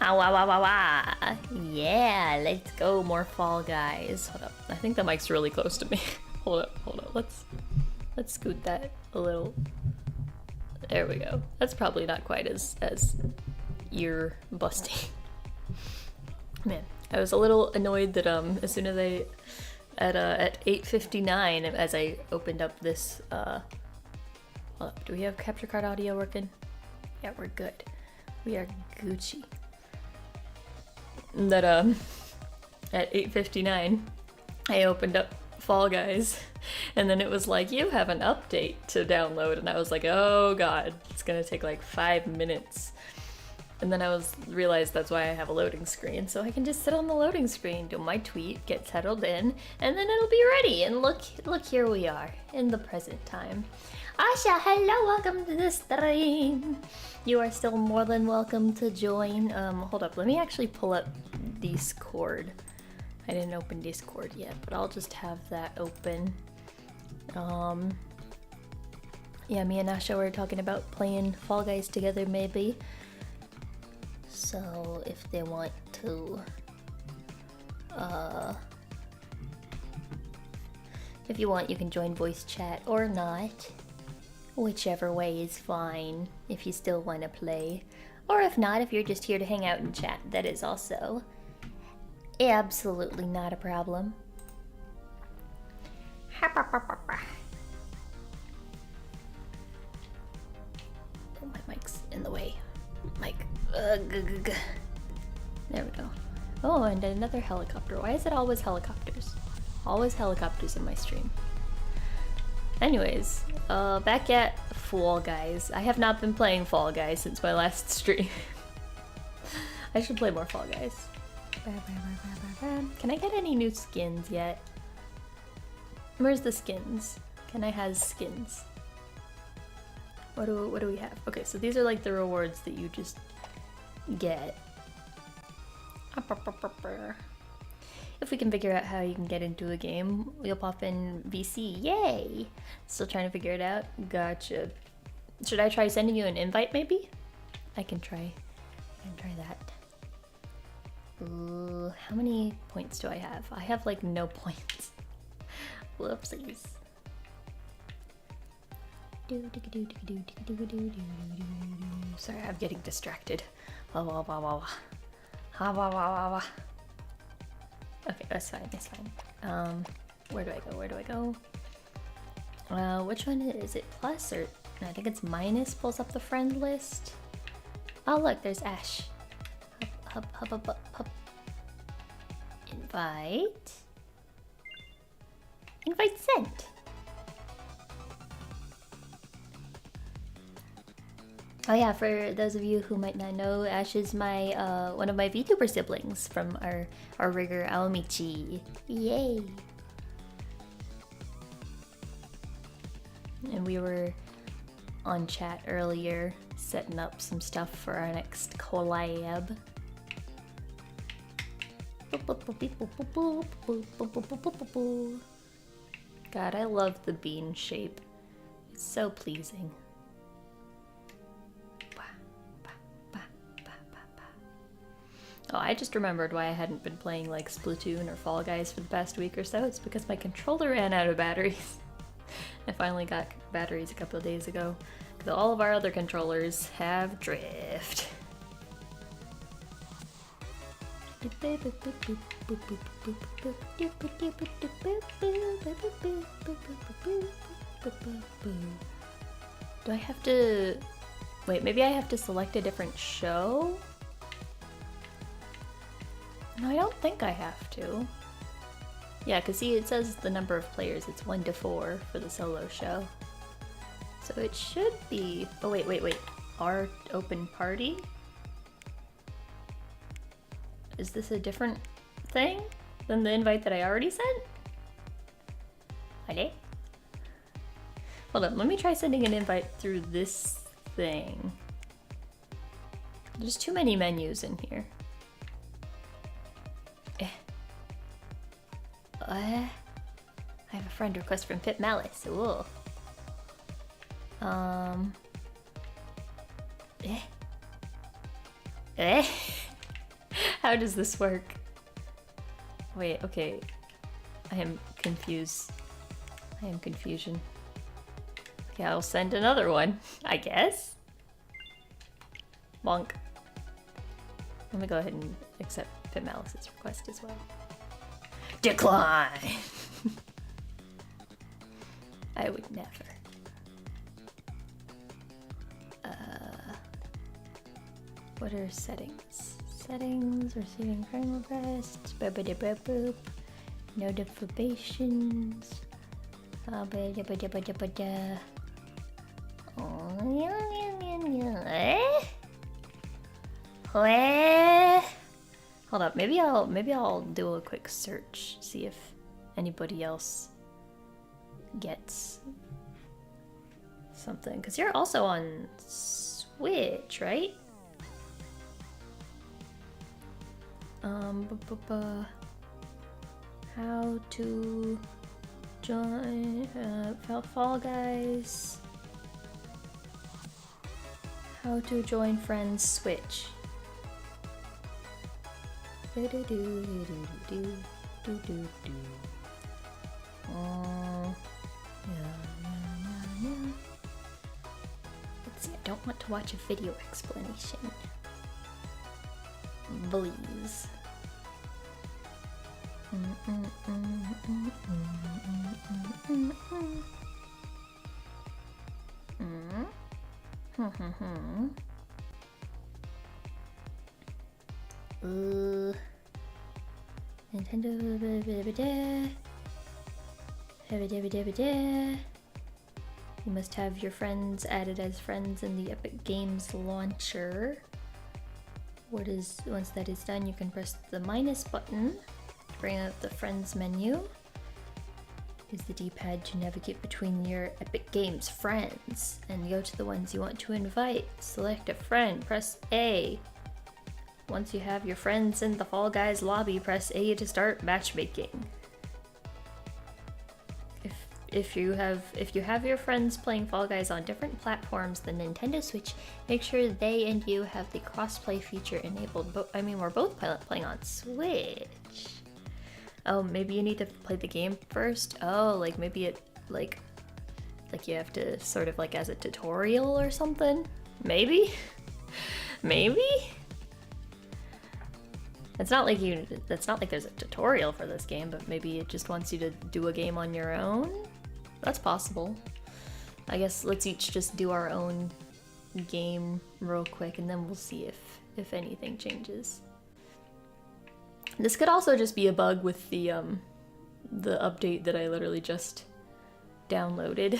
Ah, wah, wah, wah, wah. Yeah, let's go, more Fall Guys. Hold up, I think the mic's really close to me. Hold up, let's scoot that a little. There we go. That's probably not quite as ear busting. Man, I was a little annoyed that as soon as I at 8:59 as I opened up this hold up, do we have capture card audio working? Yeah, we're good. We are Gucci. That at 8:59 I opened up Fall Guys and then it was like, you have an update to download, and I was like, oh god, it's gonna take like 5 minutes. And then I realized that's why I have a loading screen, so I can just sit on the loading screen, do my tweet, get settled in, and then it'll be ready. And look, here we are in the present time. Asha, hello, welcome to the stream. You are still more than welcome to join. Hold up, let me actually pull up Discord. I didn't open Discord yet, but I'll just have that open. Yeah, me and Asha were talking about playing Fall Guys together, maybe. So if they want to, if you want, you can join voice chat or not. Whichever way is fine if you still want to play. Or if not, if you're just here to hang out and chat, that is also absolutely not a problem. Oh, my mic's in the way. Mic. There we go. Oh, and another helicopter. Why is it always helicopters? Always helicopters in my stream. Anyways, back at Fall Guys. I have not been playing Fall Guys since my last stream. I should play more Fall Guys. Can I get any new skins yet? Where's the skins? Can I have skins? What do we have? Okay, so these are like the rewards that you just get. If we can figure out how you can get into a game, we'll pop in VC. Yay! Still trying to figure it out. Gotcha. Should I try sending you an invite maybe? I can try that. Ooh, how many points do I have? I have like no points. Whoopsies. Sorry, I'm getting distracted. Okay, that's fine, that's fine. Where do I go? Which one is it? Plus or I think it's minus pulls up the friend list. Oh look, there's Ash. Hub. Invite sent. Oh yeah, for those of you who might not know, Ash is my one of my VTuber siblings from our rigger Aomichi. Yay! And we were on chat earlier, setting up some stuff for our next collab. God, I love the bean shape. It's so pleasing. Oh, I just remembered why I hadn't been playing like Splatoon or Fall Guys for the past week or so. It's because my controller ran out of batteries. I finally got batteries a couple of days ago, because all of our other controllers have drift. Do I have to... Wait, maybe I have to select a different show? No, I don't think I have to. Yeah, because see, it says the number of players. It's 1 to 4 for the solo show. So it should be... Oh, wait. Our open party? Is this a different thing than the invite that I already sent? Hello? Hold on, let me try sending an invite through this thing. There's too many menus in here. I have a friend request from Pip Malice. Ooh. How does this work? Wait, okay. I am confused. I am confusion. Okay, I'll send another one, I guess. Bonk. Let me go ahead and accept Pit Malice's request as well. Decline! I would never. What are settings? Settings, receiving friend requests, boop. Notifications. Hold up, maybe I'll do a quick search, see if anybody else gets something. Because you're also on Switch, right? How to join Fall Guys. How to join friends Switch. Let's see, I don't want to watch a video explanation. Please. Nintendo. You must have your friends added as friends in the Epic Games launcher. Once that is done, you can press the minus button to bring up the friends menu. Use the D-pad to navigate between your Epic Games friends and go to the ones you want to invite. Select a friend, press A. Once you have your friends in the Fall Guys lobby, press A to start matchmaking. If you have your friends playing Fall Guys on different platforms than Nintendo Switch, make sure they and you have the crossplay feature enabled. We're both playing on Switch. Oh, maybe you need to play the game first. Oh, like maybe it like you have to sort of like as a tutorial or something. Maybe. It's not like there's a tutorial for this game, but maybe it just wants you to do a game on your own. That's possible. I guess let's each just do our own game real quick, and then we'll see if anything changes. This could also just be a bug with the update that I literally just downloaded.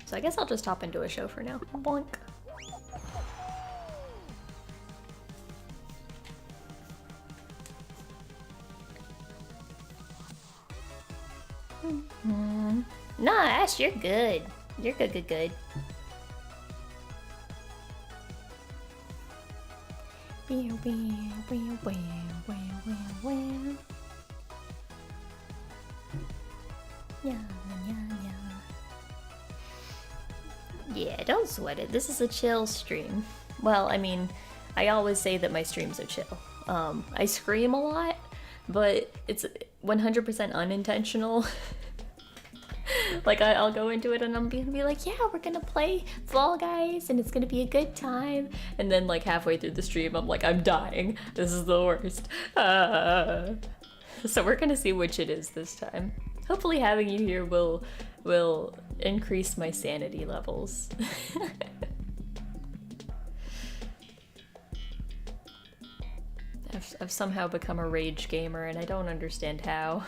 So I guess I'll just hop into a show for now. Boink. Nah, Ash, you're good. You're good. Yeah, don't sweat it. This is a chill stream. Well, I mean, I always say that my streams are chill. I scream a lot, but it's 100% unintentional. Like, I'll go into it and I'll be like, yeah, we're gonna play Fall Guys and it's gonna be a good time. And then, like, halfway through the stream, I'm like, I'm dying. This is the worst. So we're gonna see which it is this time. Hopefully having you here will increase my sanity levels. I've somehow become a rage gamer and I don't understand how.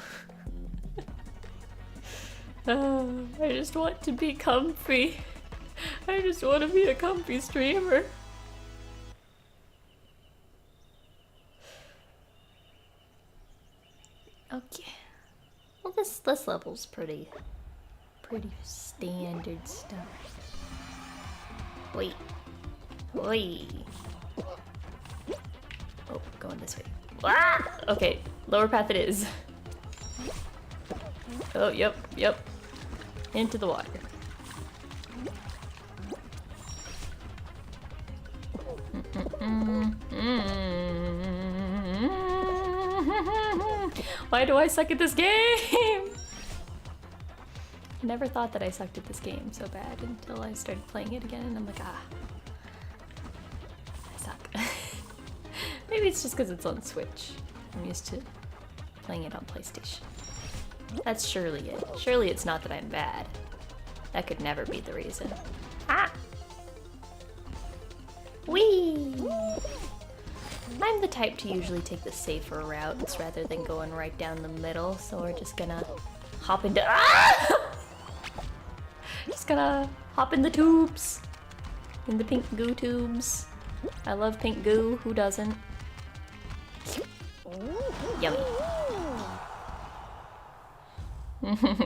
I just want to be comfy. I just want to be a comfy streamer. Okay. Well, this level's pretty standard stuff. Wait. Oh, going this way. Ah! Okay, lower path it is. Oh, yep. Into the water. Why do I suck at this game? I never thought that I sucked at this game so bad until I started playing it again, and I'm like, I suck. Maybe it's just because it's on Switch. I'm used to playing it on PlayStation. That's surely it. Surely it's not that I'm bad. That could never be the reason. Ah! Whee! I'm the type to usually take the safer routes rather than going right down the middle, so we're just gonna hop into— ah! Just gonna hop in the tubes. In the pink goo tubes. I love pink goo, who doesn't? Yummy.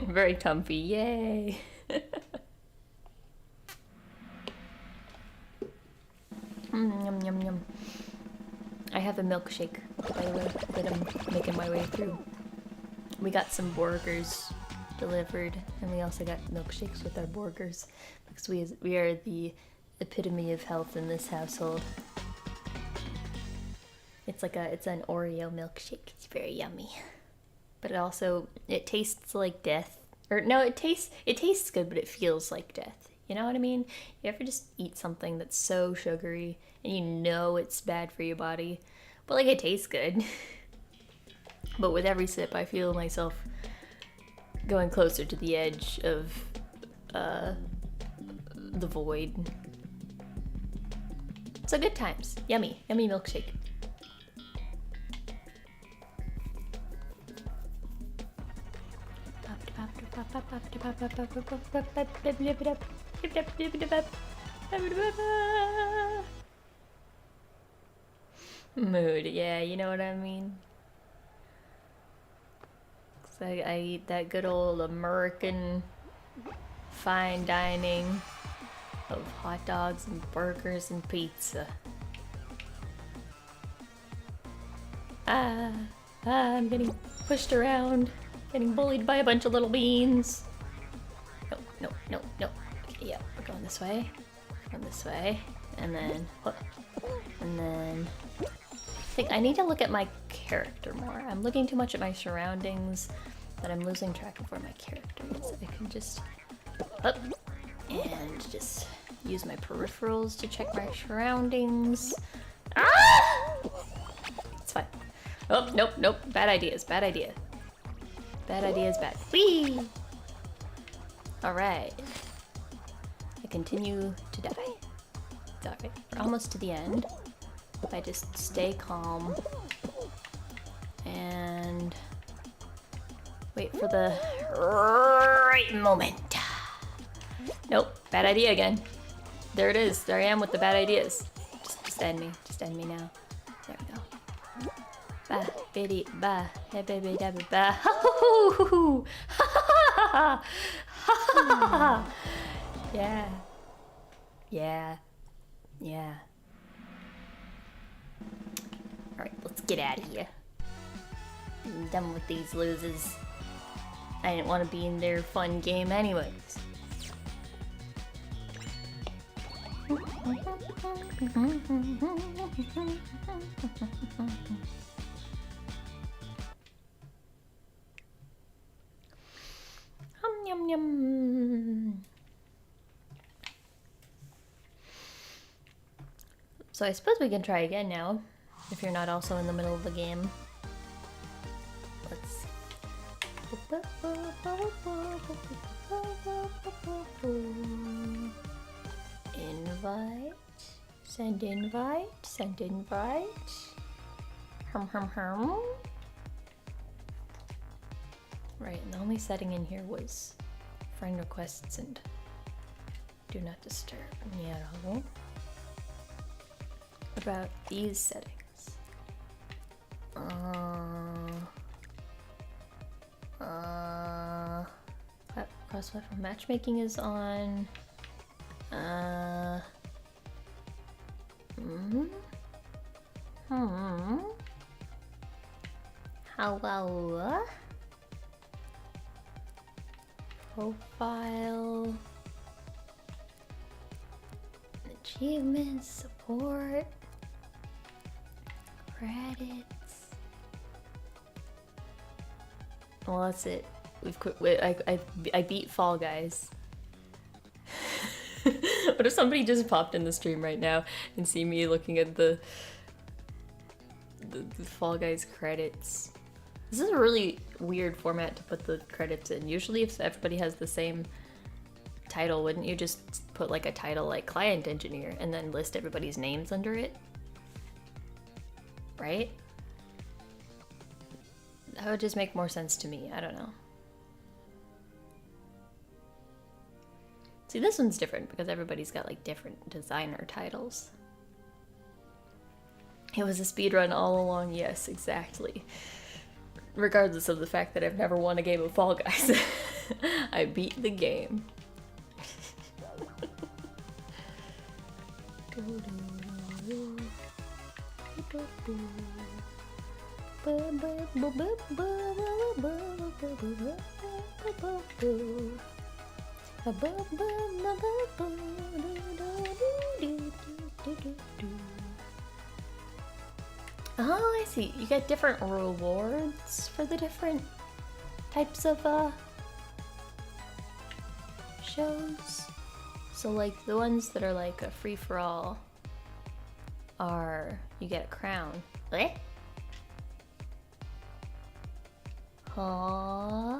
Very comfy, yay! Yum yum yum. I have a milkshake, by the way, that I'm making my way through. We got some burgers delivered, and we also got milkshakes with our burgers, because we are the epitome of health in this household. It's an Oreo milkshake. It's very yummy. But it tastes like death. Or no, it tastes good, but it feels like death. You know what I mean? You ever just eat something that's so sugary and you know it's bad for your body, but like it tastes good. But with every sip, I feel myself going closer to the edge of the void. So good times. Yummy, yummy milkshake. Mood, yeah, you know what I mean? So I eat that good old American fine dining of hot dogs and burgers and pizza. I'm getting pushed around, getting bullied by a bunch of little beans. No. Okay, yeah, we're going this way. Going this way. And then, I think I need to look at my character more. I'm looking too much at my surroundings, but I'm losing track of where my character is. I can just up and just use my peripherals to check my surroundings. Ah! It's fine. Oh, nope. Bad ideas. Bad idea. Bad idea is bad. Whee! Alright. I continue to die. It's alright. We're almost to the end. If I just stay calm and wait for the right moment. Nope, bad idea again. There it is. There I am with the bad ideas. Just end me. Just end me now. There we go. Ba, biddy, ba, hey baby, da, ba, ha, hoo, hoo, hoo, ha, ha, ha, ha, ha. Yeah. Alright, let's get out of here. I'm done with these losers. I didn't want to be in their fun game anyways. Yum yum. So I suppose we can try again now, if you're not also in the middle of the game. Let's invite, send invite. Hum. Right, and the only setting in here was friend requests and do not disturb. Yeah. What about these settings? Cross-platform matchmaking is on. Hello. Profile. Achievements, support. Credits. Well, that's it. We've quit. I beat Fall Guys. What if somebody just popped in the stream right now and see me looking at the Fall Guys credits? This is a really weird format to put the credits in. Usually if everybody has the same title, wouldn't you just put like a title like client engineer and then list everybody's names under it? Right? That would just make more sense to me. I don't know. See, this one's different because everybody's got like different designer titles. It was a speedrun all along, yes, exactly. Regardless of the fact that I've never won a game of Fall Guys. I beat the game. Oh, I see. You get different rewards for the different types of shows. So like the ones that are like a free-for-all are you get a crown. Eh? Huh?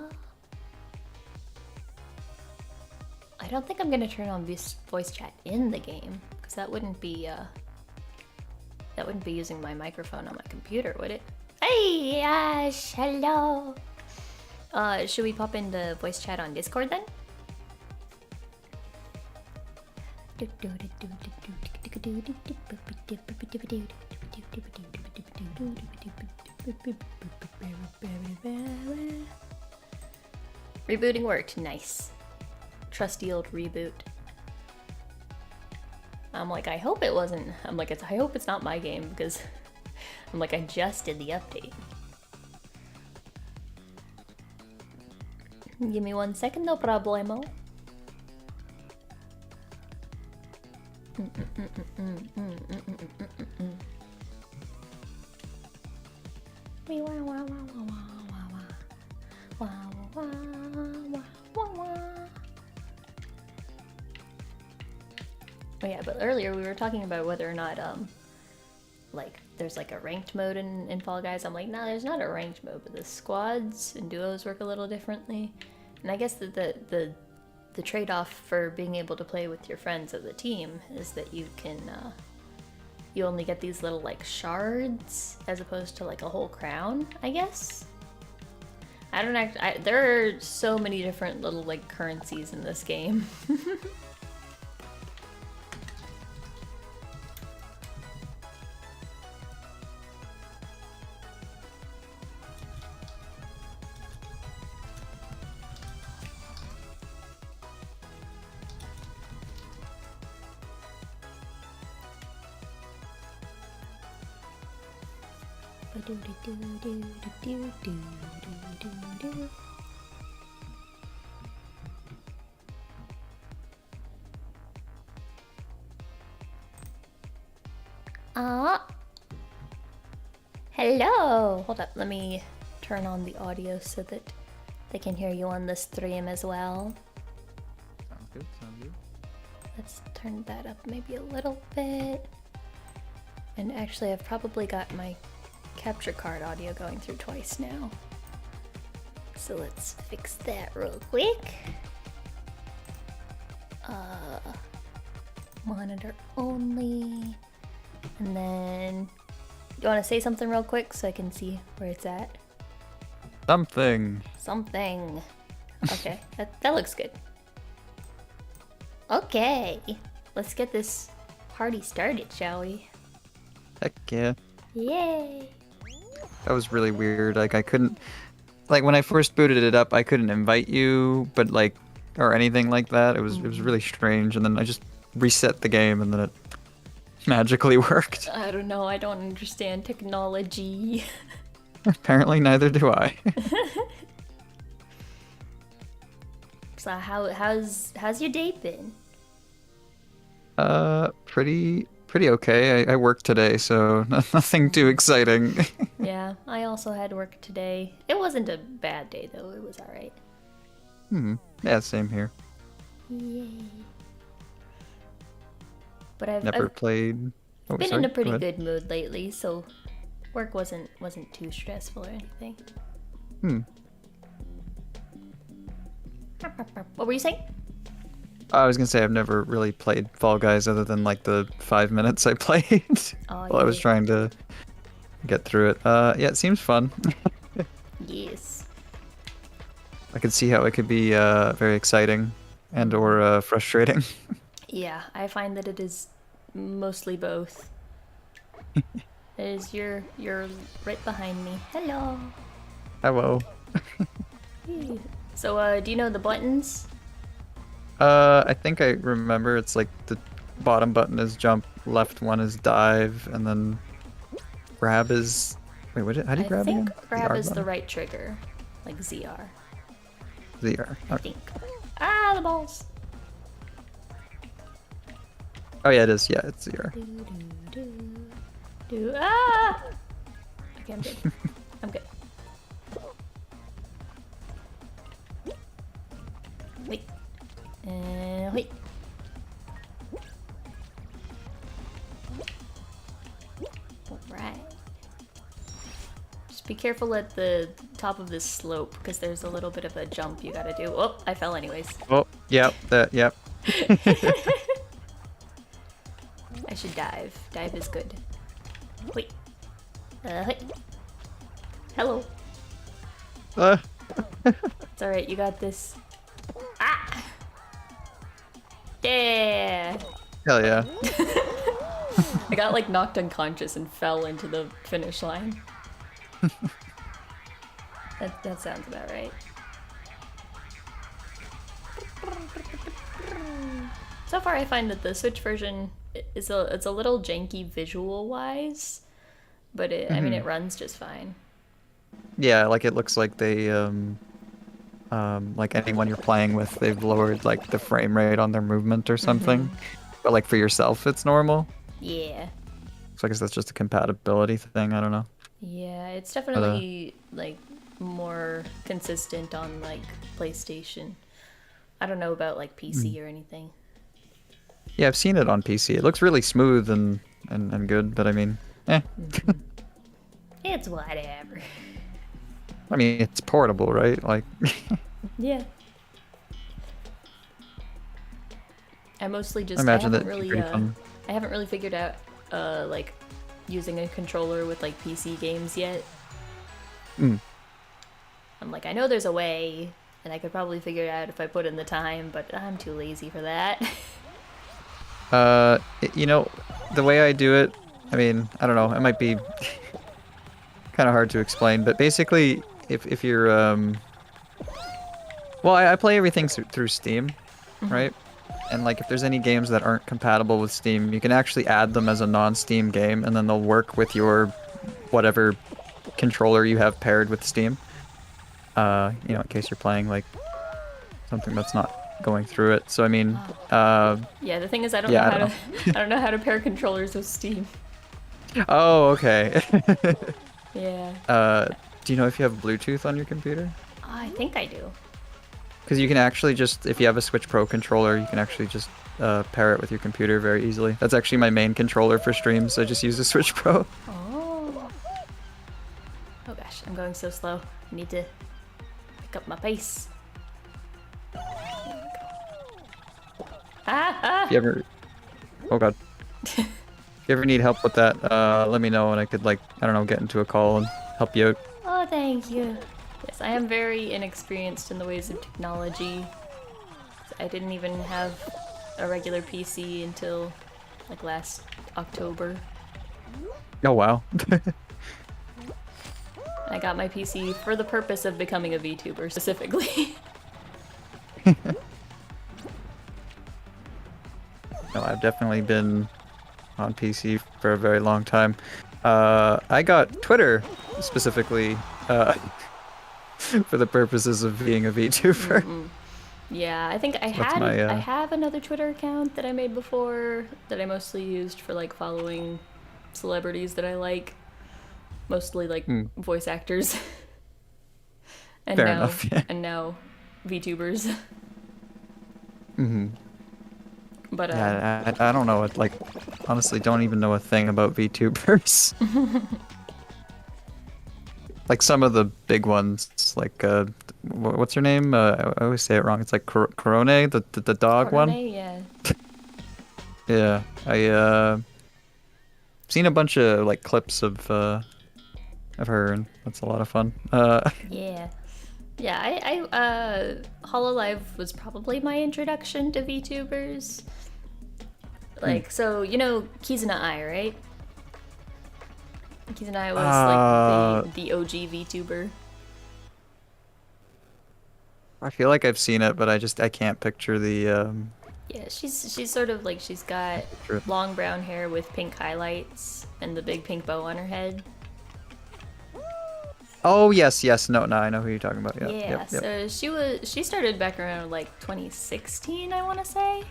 I don't think I'm gonna turn on voice chat in the game because that wouldn't be using my microphone on my computer, would it? Hey, Ash, hello. Should we pop into voice chat on Discord then? Rebooting worked, nice. Trusty old reboot. I'm like, I hope it wasn't. I'm like, I hope it's not my game because I'm like, I just did the update. Give me 1 second, no problemo. Oh yeah, but earlier we were talking about whether or not like there's like a ranked mode in Fall Guys. I'm like, no, there's not a ranked mode, but the squads and duos work a little differently. And I guess that the trade-off for being able to play with your friends as a team is that you can you only get these little like shards as opposed to like a whole crown, I guess. I don't there are so many different little like currencies in this game. Hello! Hold up, let me turn on the audio so that they can hear you on the stream as well. Sounds good, sounds good. Let's turn that up maybe a little bit. And actually, I've probably got my capture card audio going through twice now. So let's fix that real quick. Monitor only. And then, you want to say something real quick so I can see where it's at? Something. Something. Okay, that looks good. Okay, let's get this party started, shall we? Heck yeah. Yay! That was really weird. Like I couldn't, like when I first booted it up, I couldn't invite you, but like, or anything like that. It was really strange. And then I just reset the game, and then it magically worked. I don't know. I don't understand technology. Apparently, neither do I. So how's your day been? Pretty pretty okay. I worked today, so nothing too exciting. Yeah, I also had work today. It wasn't a bad day though. It was all right. Yeah, same here. Yay. But I've Never played. Oh, been sorry, in a go pretty ahead. good mood lately, so work wasn't too stressful or anything. What were you saying? I was gonna say I've never really played Fall Guys other than like the 5 minutes I played Oh, while I was yeah. trying to get through it. Yeah, it seems fun. Yes. I could see how it could be very exciting and or frustrating. Yeah, I find that it is mostly both. You're right behind me. Hello. Hello. So do you know the buttons? I think I remember it's like the bottom button is jump, left one is dive, and then grab is... Wait, how do you grab I think again? grab R is the button. right trigger, like ZR. ZR. I Okay. think. Ah, the balls. Oh yeah, it is. Yeah, it's ZR. Ah! Okay, I'm good. I'm good. Wait. Wait. Alright. Just be careful at the top of this slope, because there's a little bit of a jump you gotta do. Oh, I fell anyways. Oh, yep, yep. I should dive. Dive is good. Wait. Wait. Hello. It's alright, you got this. Ah! Yeah! Hell yeah. I got like knocked unconscious and fell into the finish line. That sounds about right. So far I find that the Switch version it's a little janky visual wise, but I mean it runs just fine. Yeah, like it looks like they like anyone you're playing with, they've lowered like the frame rate on their movement or something. But like for yourself, it's normal. Yeah. So I guess that's just a compatibility thing. I don't know. Yeah, it's definitely like more consistent on like PlayStation. I don't know about like PC or anything. Yeah, I've seen it on PC. It looks really smooth and good, but I mean, It's whatever. I mean, it's portable, right? Like, Yeah. I mostly just I imagine haven't that'd be really pretty fun. I haven't really figured out like using a controller with like PC games yet. I'm like, I know there's a way, and I could probably figure it out if I put in the time, but I'm too lazy for that. You know, the way I do it, I mean, I don't know, it might be kind of hard to explain, but basically, if you're, well, I play everything through Steam, right? And like, if there's any games that aren't compatible with Steam, you can actually add them as a non-Steam game, and then they'll work with your whatever controller you have paired with Steam. You know, in case you're playing like something that's not going through it. So I mean, Yeah, the thing is, I don't Yeah, know I how don't to I don't know how to pair controllers with Steam. oh, okay. Yeah. Do you know if you have Bluetooth on your computer? I think I do. Because you can actually just, if you have a Switch Pro controller, you can actually just pair it with your computer very easily. That's actually my main controller for streams. I just use the Switch Pro. Oh. Oh gosh, I'm going so slow. I need to pick up my pace. Ah! If you ever, oh god. If you ever need help with that, let me know and I could like, I don't know, get into a call and help you out. Oh, thank you. Yes, I am very inexperienced in the ways of technology. I didn't even have a regular PC until like last October. Oh wow. I got my PC for the purpose of becoming a VTuber specifically. No, I've definitely been on PC for a very long time. I got Twitter specifically for the purposes of being a VTuber. Yeah, I think I have another Twitter account that I made before that I mostly used for like following celebrities that I like, mostly like voice actors. And Fair now enough, yeah. and now VTubers. But Yeah, I don't know. Like, honestly, don't even know a thing about VTubers. Like some of the big ones, like what's her name? I always say it wrong. It's like Corone, the dog one. Yeah. Yeah, I seen a bunch of like clips of her, and that's a lot of fun. Yeah. Yeah, I Hololive was probably my introduction to VTubers. Like, so, you know Kizuna Ai, right? Kizuna Ai was like the OG VTuber. I feel like I've seen it, but I can't picture the Yeah, she's sort of like, she's got long brown hair with pink highlights and the big pink bow on her head. Oh yes, no, I know who you're talking about. Yeah. Yeah, yep. so she started back around like 2016, I want to say.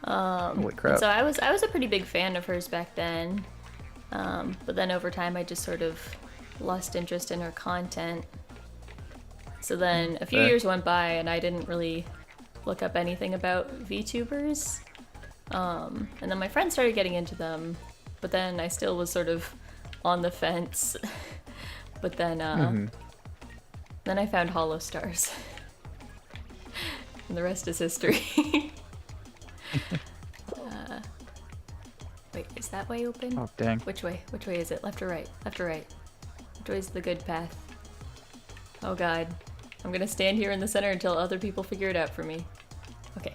Holy crap! So I was a pretty big fan of hers back then, but then over time I just sort of lost interest in her content. So then a few years went by and I didn't really look up anything about VTubers, and then my friends started getting into them, but then I still was sort of on the fence. But then then I found Holostars, and the rest is history. Wait, is that way open? Oh dang! Which way? Which way is it? Left or right? Left or right? Which way is the good path? Oh god, I'm gonna stand here in the center until other people figure it out for me. Okay.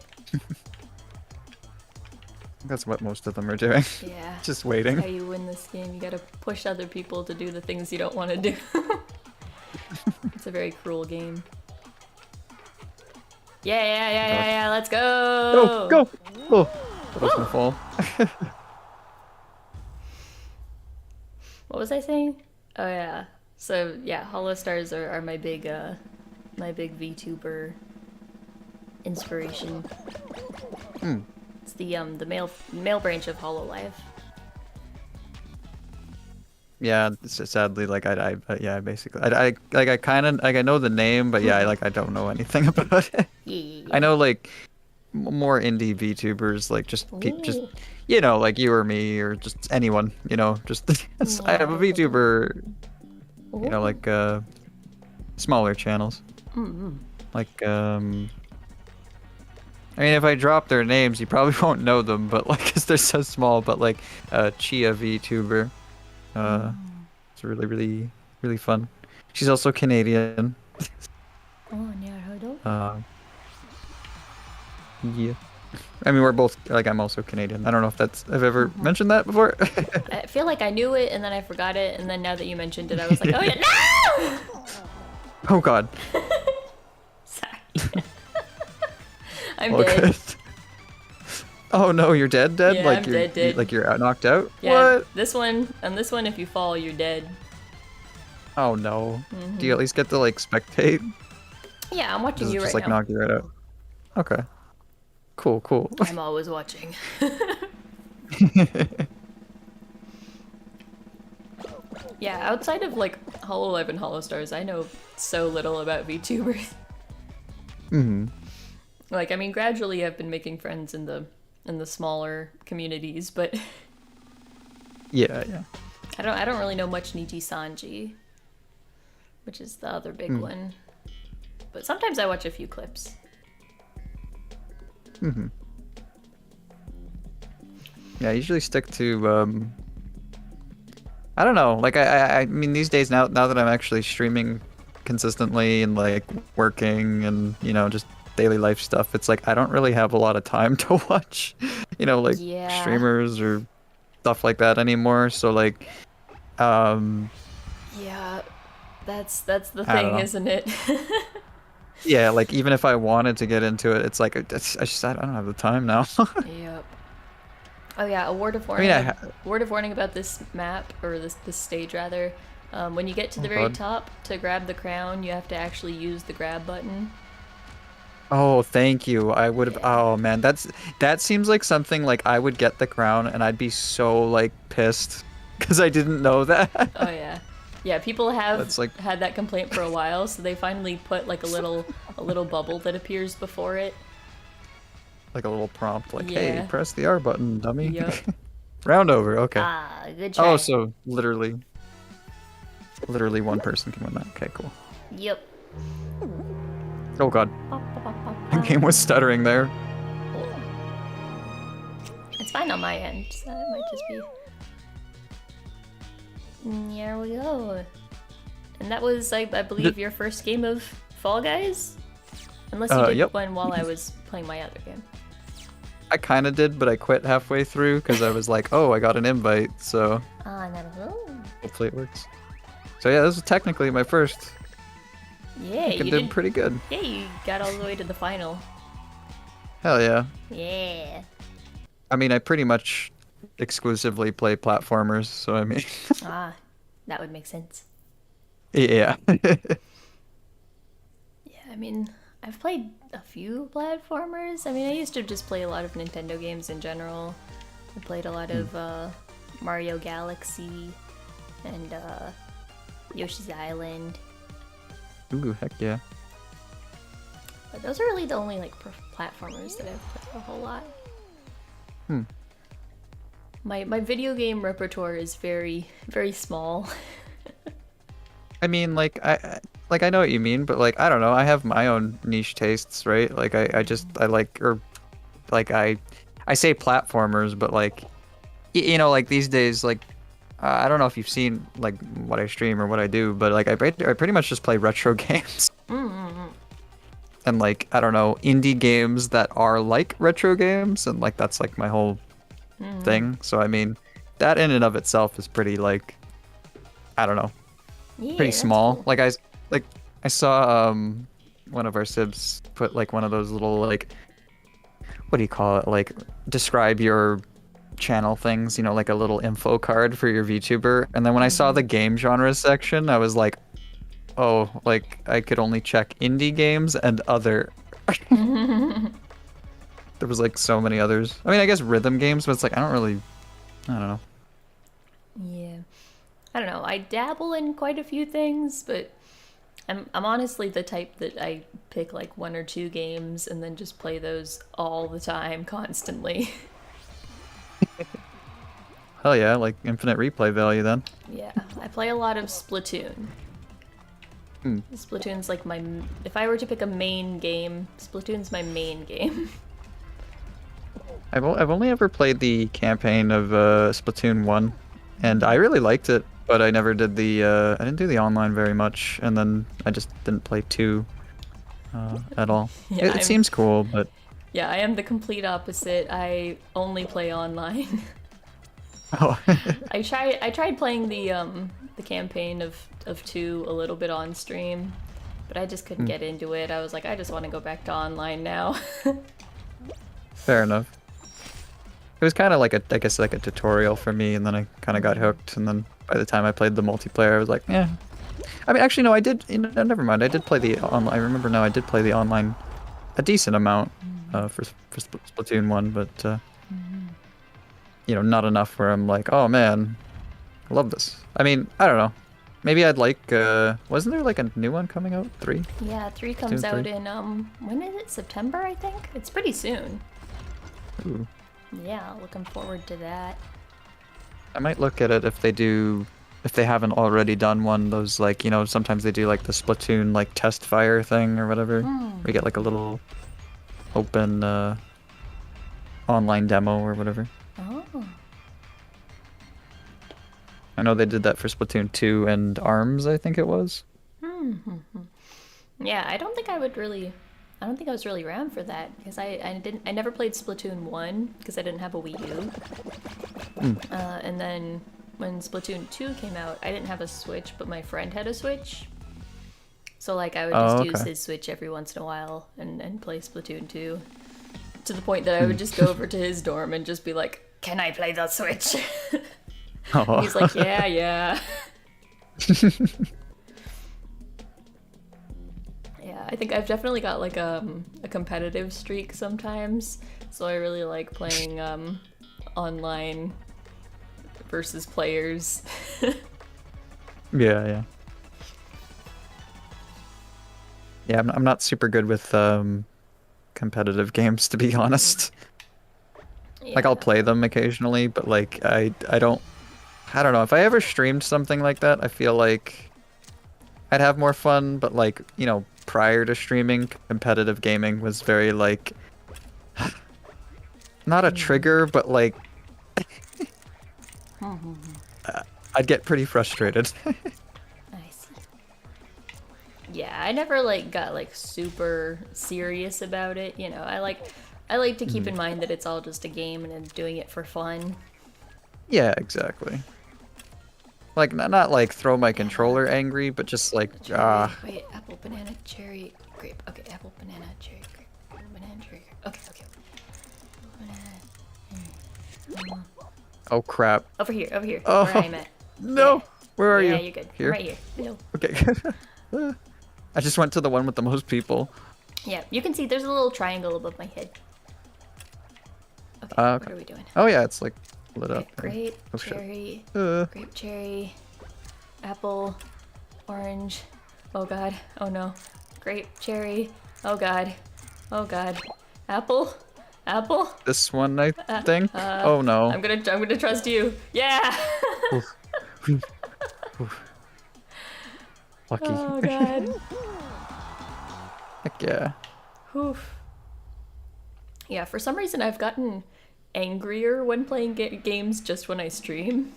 That's what most of them are doing. Yeah. Just waiting. That's how you win this game. You gotta push other people to do the things you don't want to do. It's a very cruel game. Yeah, let's go! Go! Oh, that was my fall. What was I saying? Oh yeah. So yeah, Holostars are my big VTuber inspiration. It's the male branch of Hololive. Yeah, sadly, like yeah, basically, I kind of like I know the name, but yeah, I don't know anything about it. Yeah. I know like more indie VTubers, like just you know, like you or me or just anyone, you know, just I have a VTuber, you know, like smaller channels. Like I mean, if I drop their names, you probably won't know them, but like, 'cause they're so small. But like, Chia VTuber, it's really fun. She's also Canadian. Oh, naruhodo. Yeah. I mean, we're both like, I'm also Canadian. I don't know if I've ever mentioned that before. I feel like I knew it and then I forgot it, and then now that you mentioned it, I was like, oh yeah, no! Oh God. Sorry. I'm All dead. good. Oh no, you're dead? Yeah, like I'm dead. Like you're knocked out? Yeah, What? this one, if you fall, you're dead. Oh no. Do you at least get to like spectate? Yeah, I'm watching Does it you just right like now. knock you right out? Okay. Cool. I'm always watching. Yeah, outside of like Hololive and Holostars, I know so little about VTubers. Like, I mean, gradually I've been making friends in the smaller communities, but Yeah. I don't really know much Niji Sanji, which is the other big one. But sometimes I watch a few clips. Yeah, I usually stick to I don't know, like I mean these days now that I'm actually streaming consistently and like working and you know just daily life stuff, it's like I don't really have a lot of time to watch, you know, like streamers or stuff like that anymore. So like yeah, that's the thing, isn't it? Yeah, like even if I wanted to get into it, it's like I don't have the time now. Yep. Oh yeah, a word of warning. Word of warning about this map, or this stage rather. When you get to the very top, to grab the crown, you have to actually use the grab button. Oh, thank you. I would have. Oh man, that seems like something like I would get the crown and I'd be so like pissed because I didn't know that. Oh yeah. Yeah, people have That's like had that complaint for a while, so they finally put like a little bubble that appears before it. like a little prompt, like, Yeah. "Hey, press the R button, dummy." Yup. Round over. Okay. Ah, good try. Oh, so literally one person can win that. Okay, cool. Yep. Oh god, the game was stuttering there. It's fine on my end, so it might just be. Here we go. And that was, I believe, your first game of Fall Guys? Unless you did Yep. one while I was playing my other game. I kind of did, but I quit halfway through because I was like, "Oh, I got an invite," so Ah, naruhodo. hopefully it works. So yeah, this was technically my first. Yeah, I you did pretty good. Yeah, you got all the way to the final. Hell yeah. Yeah. I mean, I pretty much exclusively play platformers, so I mean, Ah, that would make sense. yeah. Yeah, I mean, I've played a few platformers. I mean, I used to just play a lot of Nintendo games in general. I played a lot of Mario Galaxy and Yoshi's Island. Ooh, heck yeah. But those are really the only like platformers that I've played a whole lot. Hmm. My video game repertoire is very small. I mean, like I know what you mean, but like I don't know. I have my own niche tastes, right? Like I like or like I say platformers, but like you know, like these days, like I don't know if you've seen like what I stream or what I do, but like I pretty much just play retro games. And like I don't know, indie games that are like retro games, and like that's like my whole thing. So I mean, that in and of itself is pretty like I don't know, Yeah, pretty that's small. cool. Like I saw one of our sibs put like one of those little like what do you call it? Like describe your channel things, you know, like a little info card for your VTuber. And then when I saw the game genre section, I was like, oh, like I could only check indie games and other. There was like so many others. I mean, I guess rhythm games, but it's like I don't know. Yeah. I don't know. I dabble in quite a few things, but I'm honestly the type that I pick like one or two games and then just play those all the time, constantly. Hell yeah, like infinite replay value then. Yeah, I play a lot of Splatoon. Splatoon's like my. If I were to pick a main game, Splatoon's my main game. I've only ever played the campaign of Splatoon 1, and I really liked it, but I never did the I didn't do the online very much, and then I just didn't play 2 at all. Yeah, It seems cool, but Yeah, I am the complete opposite. I only play online. oh. I tried playing the campaign of 2 a little bit on stream, but I just couldn't get into it. I was like, I just want to go back to online now. Fair enough. It was kind of like I guess like a tutorial for me, and then I kind of got hooked, and then by the time I played the multiplayer, I was like, yeah. I mean, actually, no, I did. You know, never mind. I did play the online. I remember now. I did play the online a decent amount for Splatoon 1, but you know, not enough where I'm like, oh man, I love this. I mean, I don't know. Maybe I'd like. Wasn't there like a new one coming out? 3? Yeah, 3 comes Splatoon out 3? in when is it? September, I think. It's pretty soon. Ooh. Yeah, looking forward to that. I might look at it if they haven't already done one. Those like, you know, sometimes they do like the Splatoon like test fire thing or whatever. We get like a little open online demo or whatever. Oh. I know they did that for Splatoon 2 and ARMS, I think it was. Yeah, I don't think I was really around for that because I never played Splatoon 1 because I didn't have a Wii U. And then when Splatoon 2 came out, I didn't have a Switch, but my friend had a Switch. So like I would just use his Switch every once in a while and play Splatoon 2. To the point that I would just go over to his dorm and just be like, "Can I play the Switch?" Oh. He's like, "Yeah." Yeah, I think I've definitely got like a competitive streak sometimes. So I really like playing online versus players. Yeah. Yeah, I'm not super good with competitive games, to be honest. Like, I'll play them occasionally, but like I don't know. If I ever streamed something like that, I feel like I'd have more fun, but like, you know, prior to streaming, competitive gaming was very like not a trigger, but like I'd get pretty frustrated. I see. Yeah, I never like got like super serious about it, you know. I like to keep in mind that it's all just a game and I'm doing it for fun. Yeah, exactly. Like, not like throw my controller angry, but just like, Wait, apple, banana, cherry, grape. Okay, apple, banana, cherry, grape. Apple, banana, cherry, grape. Okay. Banana. Oh, crap. Over here, Oh, where I'm at. no! Yeah. Where are you? Yeah, you're good. Here? I'm right here. Hello. Okay. I just went to the one with the most people. Yeah, you can see there's a little triangle above my head. Okay, Okay. what are we doing? Oh, yeah, it's like lit up. Grape, Oh, shit. cherry, Uh. grape, cherry, apple, orange. Oh god, oh no. Grape, cherry, oh god, apple, This one, I think. Oh, no. I'm gonna trust you. Yeah. Oof. Oof. Lucky. Oh god. Heck yeah. Oof. Yeah, for some reason I've gotten angrier when playing games just when I stream.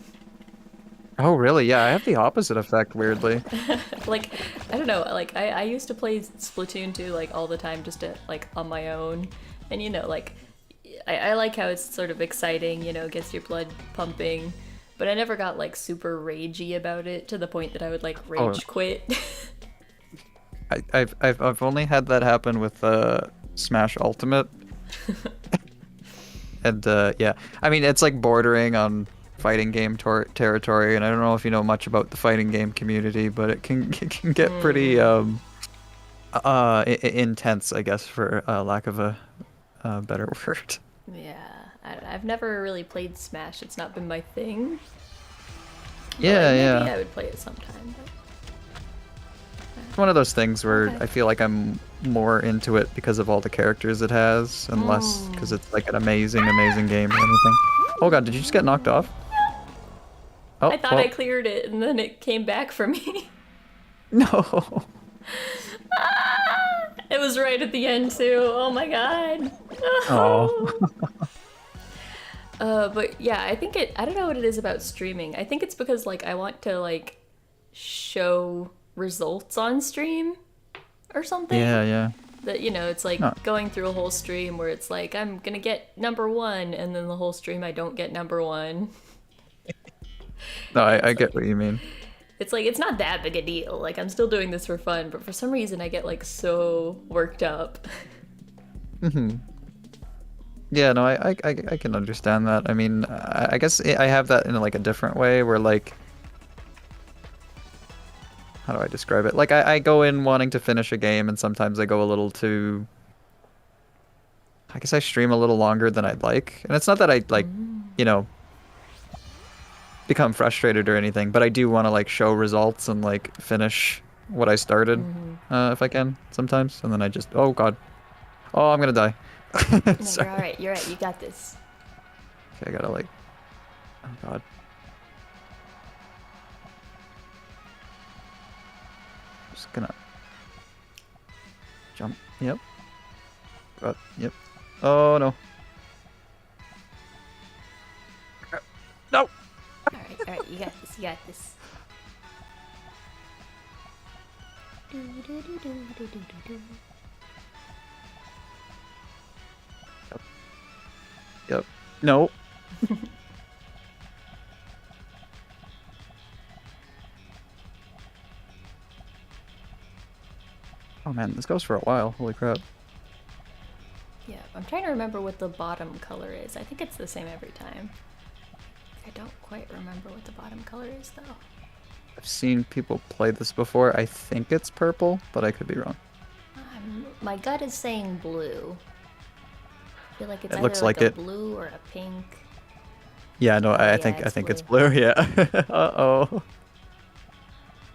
Oh, really? Yeah, I have the opposite effect, weirdly. Like, I don't know, like I used to play Splatoon 2 like all the time just to, like on my own. And you know, like I like how it's sort of exciting, you know, gets your blood pumping. But I never got like super ragey about it to the point that I would like rage quit. I've only had that happen with Smash Ultimate. And yeah, I mean, it's like bordering on fighting game territory, and I don't know if you know much about the fighting game community, but it can get pretty intense, I guess, for lack of a better word. Yeah, I've never really played Smash. It's not been my thing. Yeah, like, maybe yeah. I would play it sometime. But... It's one of those things where Okay. I feel like I'm more into it because of all the characters it has, and less because it's like an amazing game or anything. Oh god, did you just get knocked off? Oh, I thought I cleared it, and then it came back for me. No. It was right at the end too. Oh my god. Oh. But yeah, I think I don't know what it is about streaming. I think it's because like I want to like show results on stream or something. Yeah. That, you know, it's like going through a whole stream where it's like I'm gonna get #1, and then the whole stream I don't get #1. No, I get what you mean. It's like it's not that big a deal. Like I'm still doing this for fun, but for some reason I get like so worked up. Yeah, no, I can understand that. I mean, I guess I have that in like a different way where like, how do I describe it? Like I go in wanting to finish a game, and sometimes I go a little too, I guess I stream a little longer than I'd like. And it's not that I like, you know, become frustrated or anything, but I do want to like show results and like finish what I started if I can sometimes. And then I just, oh god. Oh, I'm gonna die. No, you're alright, you got this. Okay, I gotta like, oh god. Just gonna jump. Yep. Yep. Oh no. No. Alright, you got this. Yep. No. Oh man, this goes for a while. Holy crap. Yeah, I'm trying to remember what the bottom color is. I think it's the same every time. I don't quite remember what the bottom color is though. I've seen people play this before. I think it's purple, but I could be wrong. My gut is saying blue. I feel like it's It either looks like like a it. blue or a pink. Yeah, no, Oh, I yeah, think it's it's blue. blue. Yeah. Uh-oh.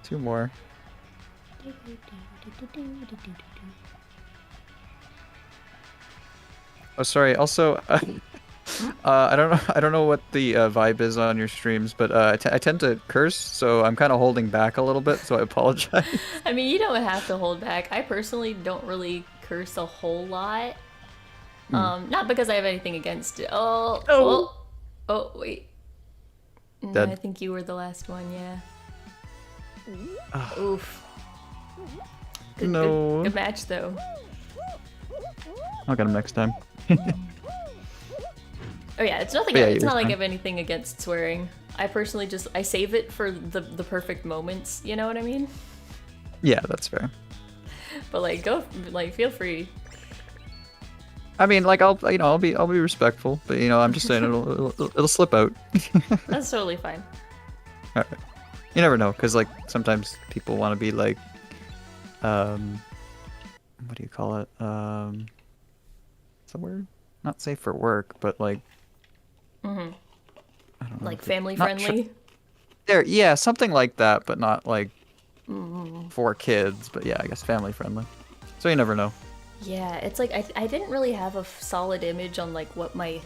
2 more. Oh, sorry. Also, I don't know what the vibe is on your streams, but I tend to curse, so I'm kind of holding back a little bit. So I apologize. I mean, you don't have to hold back. I personally don't really curse a whole lot. Not because I have anything against it. No. Wait. No, Dead. I think you were the last one, yeah. Ah. Oof. Good, No. good match, though. I'll get him next time. Oh yeah, it's nothing. Yeah, It's you're not like I fine. have anything against swearing. I personally I save it for the perfect moments. You know what I mean? Yeah, that's fair. But like, feel free. I mean, like I'll be respectful, but I'm just saying it'll slip out. That's totally fine. All right. You never know, because like sometimes people want to be like, what do you call it? What's the word? Not safe for work, but like, I don't know. Like family Not friendly. There, yeah, something like that, but not like for kids. But yeah, I guess family friendly. So you never know. Yeah, it's like I didn't really have a solid image on like what my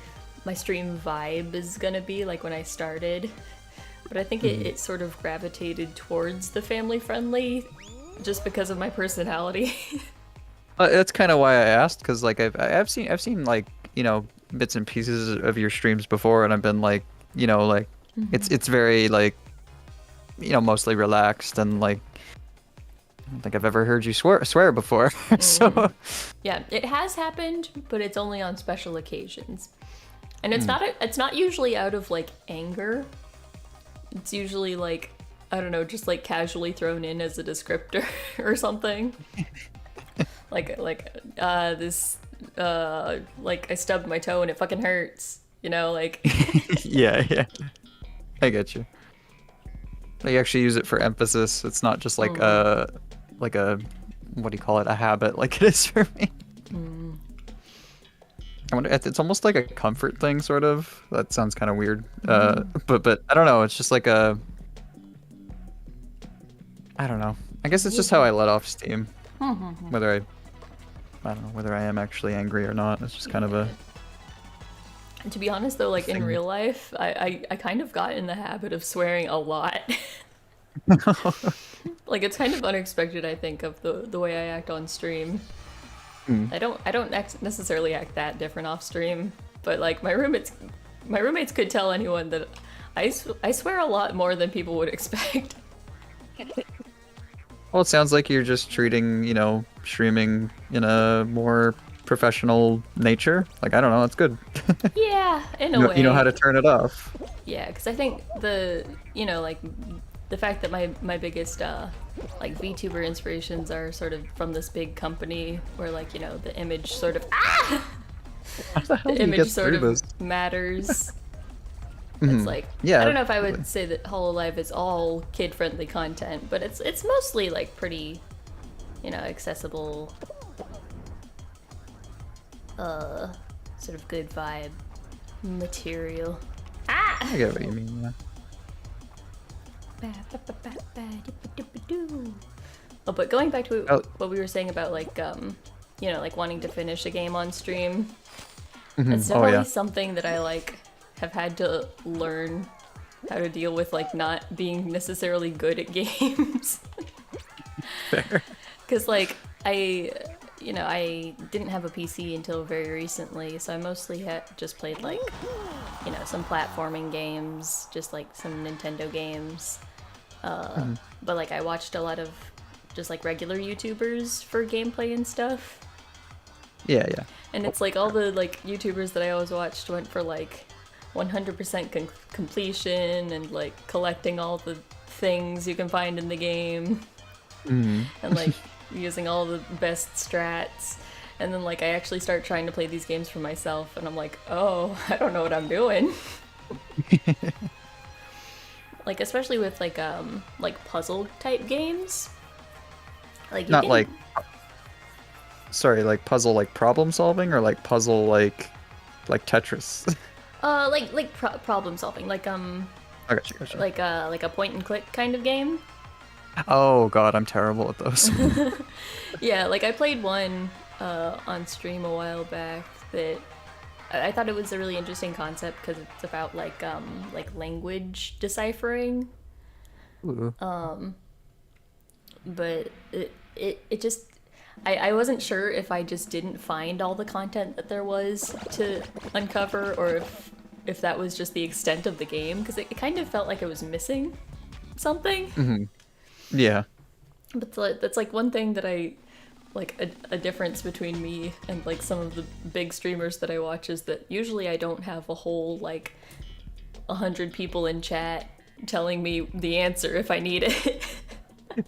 stream vibe is gonna be like when I started, but I think it sort of gravitated towards the family friendly, just because of my personality. That's kind of why I asked, because like I've seen like bits and pieces of your streams before, and I've been like like it's very like mostly relaxed, and like I don't think I've ever heard you swear before. So Yeah, it has happened, but it's only on special occasions, and it's not usually out of like anger. It's usually like, I don't know, just like casually thrown in as a descriptor or something. like this like I stubbed my toe and it fucking hurts, like. yeah, I get you. They actually use it for emphasis. It's not just like a what do you call it, a habit like it is for me. I wonder, it's almost like a comfort thing, sort of. That sounds kind of weird. But I don't know. It's just like I don't know. I guess it's just how I let off steam. Whether I don't know whether I am actually angry or not. It's just kind of a. And to be honest though, like in thing. real life, I kind of got in the habit of swearing a lot. Like it's kind of unexpected, I think, of the way I act on stream. I don't necessarily act that different off stream, but like my roommates could tell anyone that I swear a lot more than people would expect. Well, it sounds like you're just treating streaming in a more professional nature. Like, I don't know, that's good. Yeah, in a way. You know how to turn it off. Yeah, because I think like the fact that my biggest like VTuber inspirations are sort of from this big company where like the image sort of How the hell the do you image get sort through of this? matters. It's like, Yeah, I don't know if I would absolutely. say that Hololive is all kid-friendly content, but it's mostly like pretty, accessible, sort of good vibe material. I get what you mean, yeah. Oh, but going back to Oh. what we were saying about like like wanting to finish a game on stream, it's Oh, definitely yeah. something that I like have had to learn how to deal with, like not being necessarily good at games. Fair. Because like I didn't have a PC until very recently, so I mostly had just played like some platforming games, just like some Nintendo games. But like I watched a lot of just like regular YouTubers for gameplay and stuff. Yeah. And it's like all the like YouTubers that I always watched went for like 100% completion and like collecting all the things you can find in the game. And like using all the best strats. And then like I actually start trying to play these games for myself and I'm like, oh, I don't know what I'm doing. Like especially with like puzzle type games. Like you Not can- like sorry, like puzzle like problem solving or like puzzle like Tetris? Problem solving, I gotcha. like a point and click kind of game. Oh god, I'm terrible at those. Yeah, like I played one on stream a while back that I thought it was a really interesting concept because it's about like language deciphering. Ooh. But it just I wasn't sure if I just didn't find all the content that there was to uncover or if that was just the extent of the game because it kind of felt like it was missing something. Mm-hmm. Yeah. But that's like one thing that I like a difference between me and like some of the big streamers that I watch is that usually I don't have a whole like 100 people in chat telling me the answer if I need it.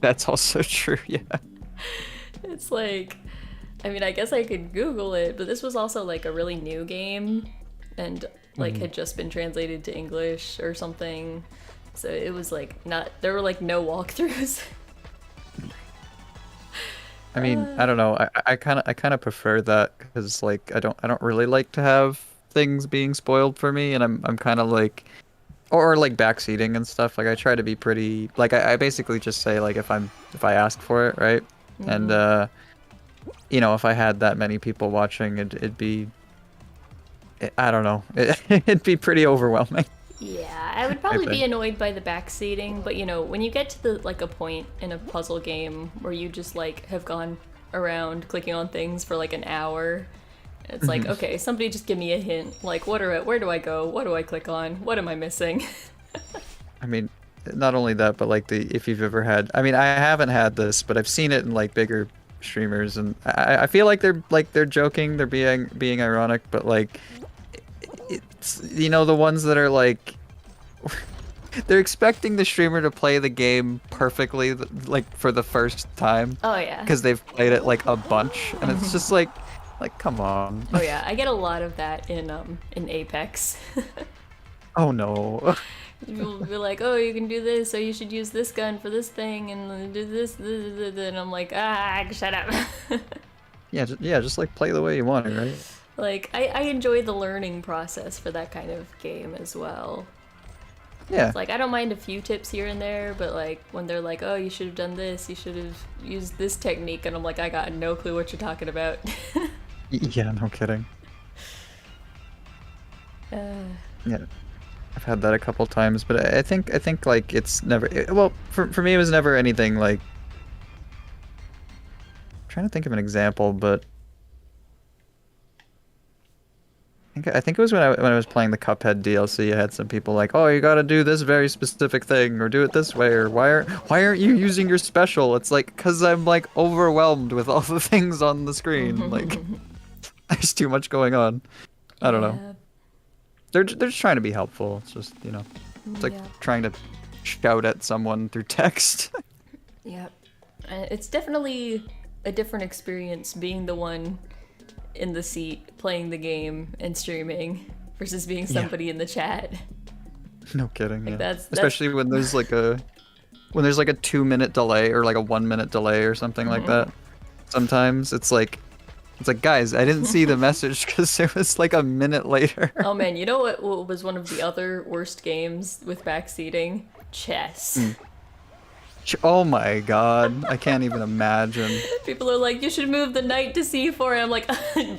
That's also true, yeah. It's like, I mean, I guess I could Google it, but this was also like a really new game and like had just been translated to English or something. So it was like not, there were like no walkthroughs. I mean, I don't know. I kind of prefer that because like I don't really like to have things being spoiled for me, and I'm kind of like, or like backseating and stuff. Like I try to be pretty like I basically just say like if I ask for it, right? And you know, if I had that many people watching, it'd be, I don't know, it'd be pretty overwhelming. Yeah, I would probably be annoyed by the backseating, but you know, when you get to the like a point in a puzzle game where you just like have gone around clicking on things for like an hour, it's like, okay, somebody just give me a hint. Like, where do I go? What do I click on? What am I missing? I mean, not only that, but like if you've ever had, I mean, I haven't had this, but I've seen it in like bigger streamers, and I feel like they're joking, they're being ironic, but like it's, you know, the ones that are like they're expecting the streamer to play the game perfectly like for the first time. Oh yeah. Because they've played it like a bunch, and it's just like come on. Oh yeah, I get a lot of that in Apex. Oh no. People will be like, oh, you can do this, so you should use this gun for this thing, and do this, and I'm like, shut up. Yeah, just like play the way you want it, right? Like, I enjoy the learning process for that kind of game as well. Yeah. It's like, I don't mind a few tips here and there, but like, when they're like, oh, you should have done this, you should have used this technique, and I'm like, I got no clue what you're talking about. Yeah, no kidding. Yeah. I've had that a couple times, but I think like it's never, well, for me it was never anything like, I'm trying to think of an example, but I think it was when I was playing the Cuphead DLC. I had some people like, "Oh, you gotta do this very specific thing, or do it this way, or why aren't you using your special?" It's like, cause I'm like overwhelmed with all the things on the screen. Like, there's too much going on. I don't know. They're just trying to be helpful. It's just, you know, it's like trying to shout at someone through text. Yeah, it's definitely a different experience being the one in the seat playing the game and streaming versus being somebody in the chat. No kidding. Like yeah. that's Especially when there's like a 2-minute delay or like a 1-minute delay or something like that. Sometimes it's like, guys, I didn't see the message because it was like a minute later. Oh man, you know what was one of the other worst games with backseating? Chess. Oh my god, I can't even imagine. People are like, you should move the knight to c4. I'm like,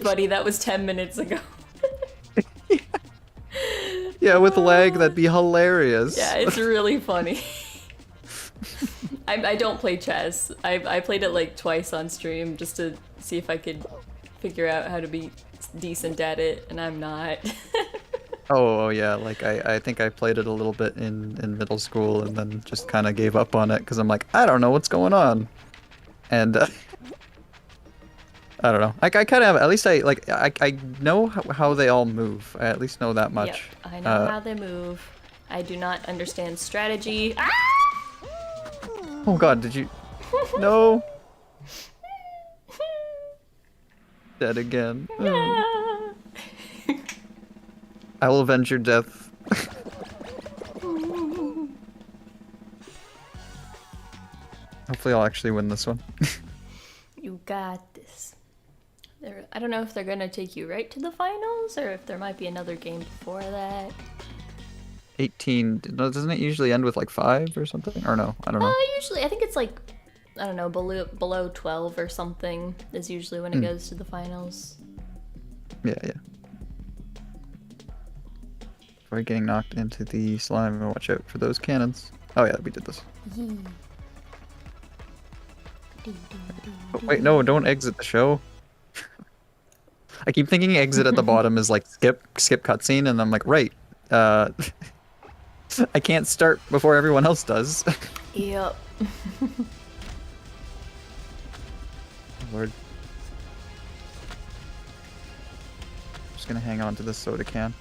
buddy, that was 10 minutes ago. Yeah, with lag, that'd be hilarious. Yeah, it's really funny. I don't play chess. I played it like twice on stream just to see if I could figure out how to be decent at it, and I'm not. Oh yeah, like I think I played it a little bit in middle school and then just kind of gave up on it because I'm like, I don't know what's going on. And I don't know. I kind of have, at least I know how they all move. I at least know that much. Yep, I know how they move. I do not understand strategy. Ah! Oh god, did you? No. Dead again. I will avenge your death. Hopefully I'll actually win this one. You got this. I don't know if they're gonna take you right to the finals or if there might be another game before that. 18. Doesn't it usually end with like 5 or something? Or no, I don't know. Usually, I think it's like, I don't know, below 12 or something is usually when it goes to the finals. Yeah. Before getting knocked into the slime, watch out for those cannons. Oh yeah, we did this. Oh, wait, no, don't exit the show. I keep thinking exit at the bottom is like skip cutscene, and I'm like, right. I can't start before everyone else does. Yep. Lord. Just gonna hang on to this soda can.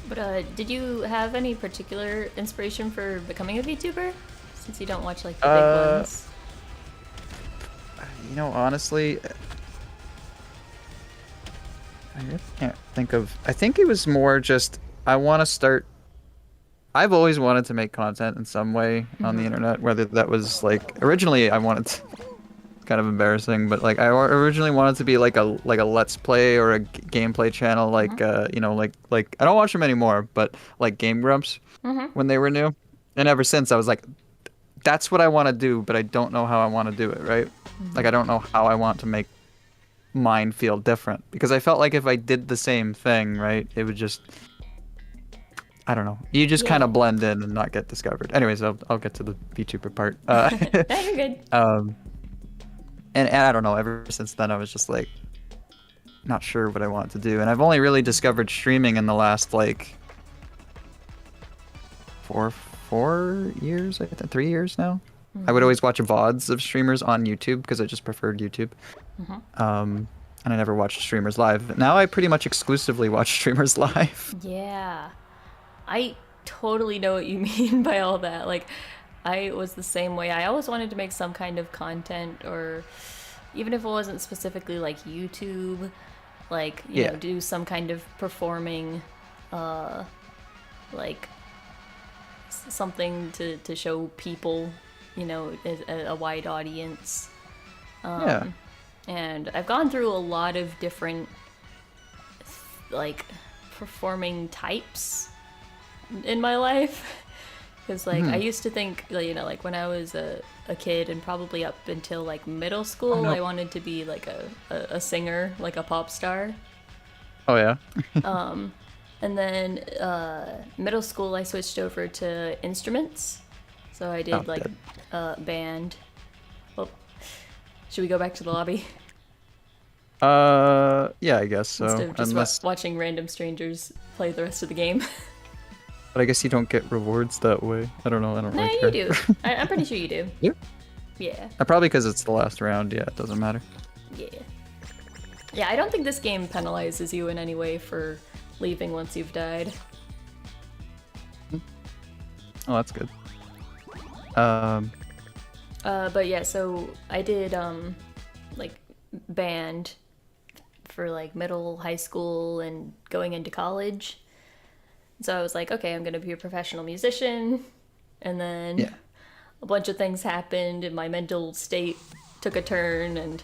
But did you have any particular inspiration for becoming a VTuber? Since you don't watch like the big ones. You know, honestly, I really can't think of. I think it was more just I want to start. I've always wanted to make content in some way on the internet, whether that was like originally I wanted to, it's kind of embarrassing, but like I originally wanted to be like a let's play or a gameplay channel, like you know, like I don't watch them anymore, but like Game Grumps when they were new, and ever since I was like, that's what I want to do, but I don't know how I want to do it, right? Like I don't know how I want to make mine feel different, because I felt like if I did the same thing, right, it would just, I don't know. You just kind of blend in and not get discovered. Anyways, I'll get to the VTuber part. You're good. And I don't know. Ever since then, I was just like, not sure what I want to do. And I've only really discovered streaming in the last like four years. I think 3 years now. I would always watch VODs of streamers on YouTube because I just preferred YouTube. And I never watched streamers live. Now I pretty much exclusively watch streamers live. Yeah. I totally know what you mean by all that. Like, I was the same way. I always wanted to make some kind of content, or even if it wasn't specifically like YouTube, like, you know, do some kind of performing, like, something to show people, you know, a wide audience. And I've gone through a lot of different, like, performing types in my life, because like I used to think, you know, like when I was a kid and probably up until like middle school, I wanted to be like a singer, like a pop star. Oh yeah. And then middle school I switched over to instruments, so I did like band. Well, should we go back to the lobby? Yeah, I guess so. Instead of just watching random strangers play the rest of the game. But I guess you don't get rewards that way. I don't know. I don't really care. No, you do. I'm pretty sure you do. Yeah? Yeah. Probably because it's the last round. Yeah, it doesn't matter. Yeah. Yeah, I don't think this game penalizes you in any way for leaving once you've died. Oh, that's good. But yeah, so I did, like, band for, like, middle, high school, and going into college. So I was like, okay, I'm gonna be a professional musician, and then a bunch of things happened, and my mental state took a turn, and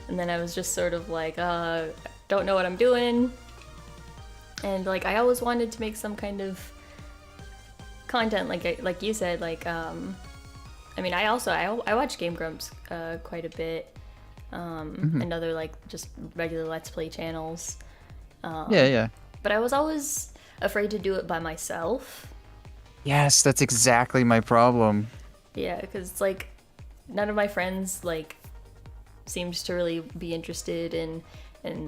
then I was just sort of like, don't know what I'm doing, and like I always wanted to make some kind of content, like you said, like I mean, I watch Game Grumps quite a bit, and other like just regular Let's Play channels. But I was always afraid to do it by myself. Yes, that's exactly my problem. Yeah, because it's like none of my friends like seems to really be interested in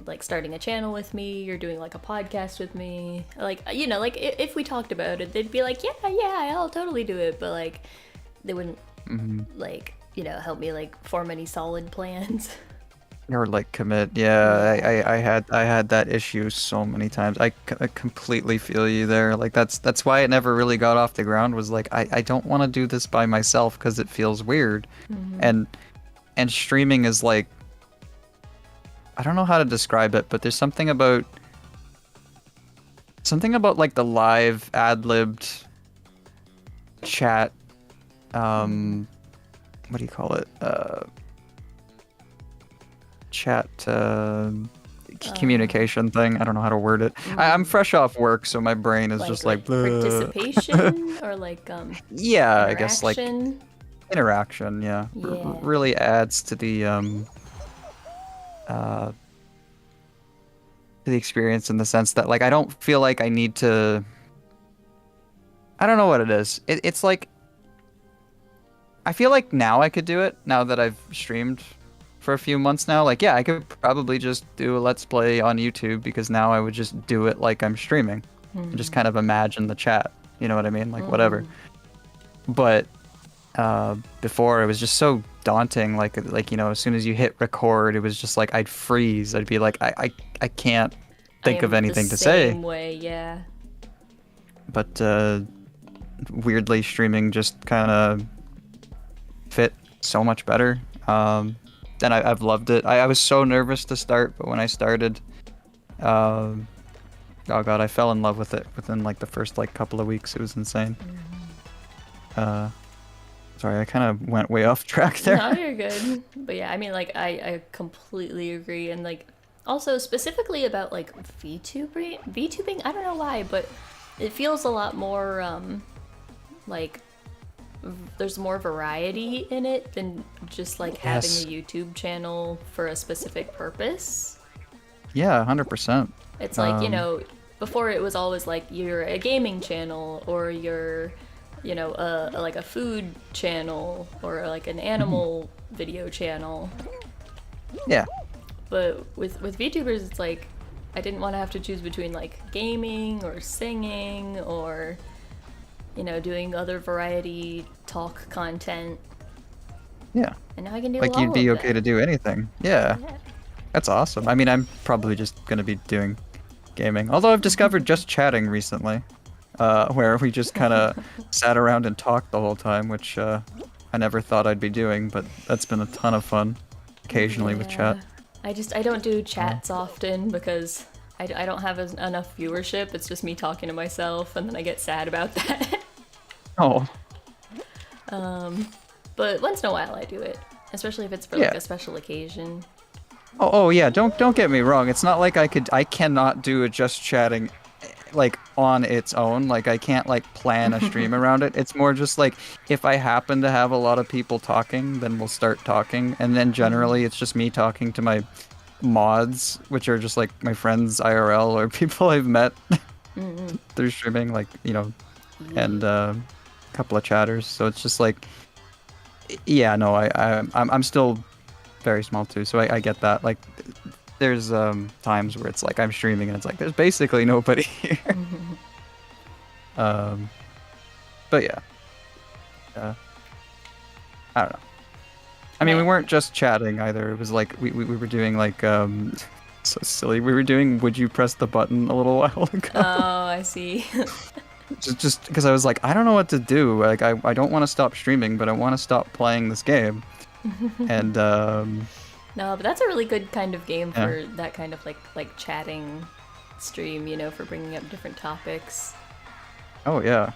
like starting a channel with me or doing like a podcast with me. Like, you know, like if we talked about it, they'd be like, yeah, I'll totally do it. But like they wouldn't like, you know, help me like form any solid plans. Or like commit. Yeah, I had that issue so many times. I completely feel you there. Like that's why it never really got off the ground, was like I don't want to do this by myself because it feels weird. And streaming is like, I don't know how to describe it, but there's something about like the live ad-libbed chat what do you call it? Chat communication thing. I don't know how to word it. I'm fresh off work, so my brain is just like participation or like yeah, I guess like interaction? interaction. Yeah, Yeah. really adds to the experience in the sense that like I don't feel like I need to. I don't know what it is. It's like I feel like now I could do it now that I've streamed for a few months now. Like, yeah, I could probably just do a Let's Play on YouTube because now I would just do it like I'm streaming and just kind of imagine the chat. You know what I mean? Like, whatever. But before, it was just so daunting. Like you know, as soon as you hit record, it was just like I'd freeze. I'd be like, I can't think of anything to say. Same way, yeah. But weirdly, streaming just kind of fit so much better. And I've loved it. I was so nervous to start, but when I started, oh god, I fell in love with it within like the first like couple of weeks. It was insane. Sorry, I kind of went way off track there. No, you're good. But yeah, I mean, like, I completely agree. And like, also specifically about like VTubing, I don't know why, but it feels a lot more like there's more variety in it than just like having a YouTube channel for a specific purpose. Yeah, 100%. It's like, you know, before it was always like you're a gaming channel or you're, you know, like a food channel or like an animal video channel. Yeah. But with VTubers, it's like I didn't want to have to choose between like gaming or singing or, you know, doing other variety talk content. Yeah. And now I can do like all you'd be of okay that. to do anything. Yeah. That's awesome. I mean, I'm probably just gonna be doing gaming. Although I've discovered just chatting recently, where we just kind of sat around and talked the whole time, which I never thought I'd be doing, but that's been a ton of fun occasionally with chat. I don't do chats often because I don't have enough viewership. It's just me talking to myself, and then I get sad about that. Oh. But once in a while I do it, especially if it's for like a special occasion. Oh yeah, don't get me wrong. It's not like I cannot do a just chatting like on its own. Like I can't like plan a stream around it. It's more just like if I happen to have a lot of people talking, then we'll start talking, and then generally it's just me talking to my mods, which are just like my friends IRL or people I've met through streaming, like, you know, and a couple of chatters. So it's just like, yeah, no, I'm still very small too, so I get that. Like, there's times where it's like I'm streaming and it's like there's basically nobody here. But yeah, I don't know. I mean, we weren't just chatting either. It was like we were doing like so silly. We were doing Would You Press the Button a little while ago. Oh, I see. just because I was like, I don't know what to do. Like I don't want to stop streaming, but I want to stop playing this game. And no, but that's a really good kind of game for that kind of like chatting stream, you know, for bringing up different topics. Oh yeah,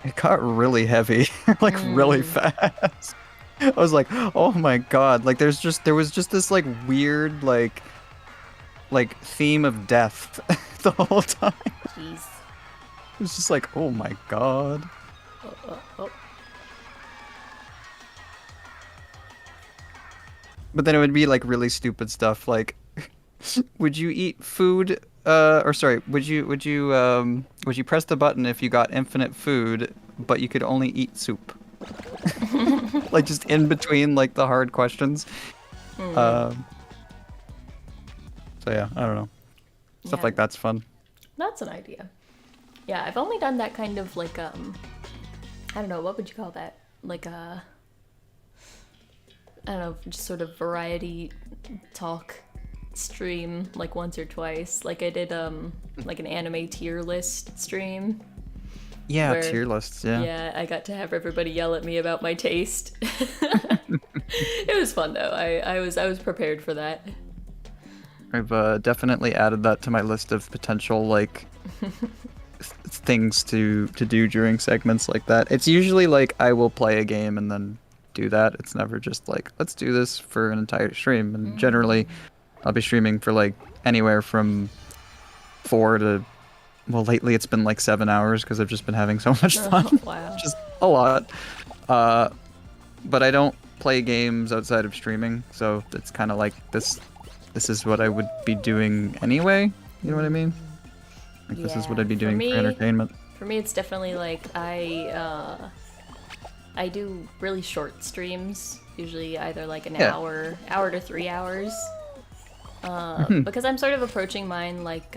it got really heavy, like really fast. I was like, oh my god, like there was just this like weird like theme of death the whole time. Jeez. It was just like, oh my god. Oh. But then it would be like really stupid stuff like, would you eat food? Or sorry, would you press the button if you got infinite food, but you could only eat soup? Like just in between like the hard questions. So yeah, I don't know. Stuff like that's fun. That's an idea. Yeah, I've only done that kind of like I don't know, what would you call that? Like I don't know, just sort of variety talk stream like once or twice. Like I did like an anime tier list stream. Yeah, where, tier lists, yeah. Yeah, I got to have everybody yell at me about my taste. It was fun though. I was prepared for that. I've definitely added that to my list of potential like things to do during segments like that. It's usually like I will play a game and then do that. It's never just like, let's do this for an entire stream. And generally I'll be streaming for like anywhere from 4 to, well, lately it's been like 7 hours because I've just been having so much fun. Wow. Just a lot. But I don't play games outside of streaming, so it's kind of like this is what I would be doing anyway. You know what I mean? Like this is what I'd be doing for entertainment. For me, it's definitely like I do really short streams, usually either like an hour to 3 hours, because I'm sort of approaching mine like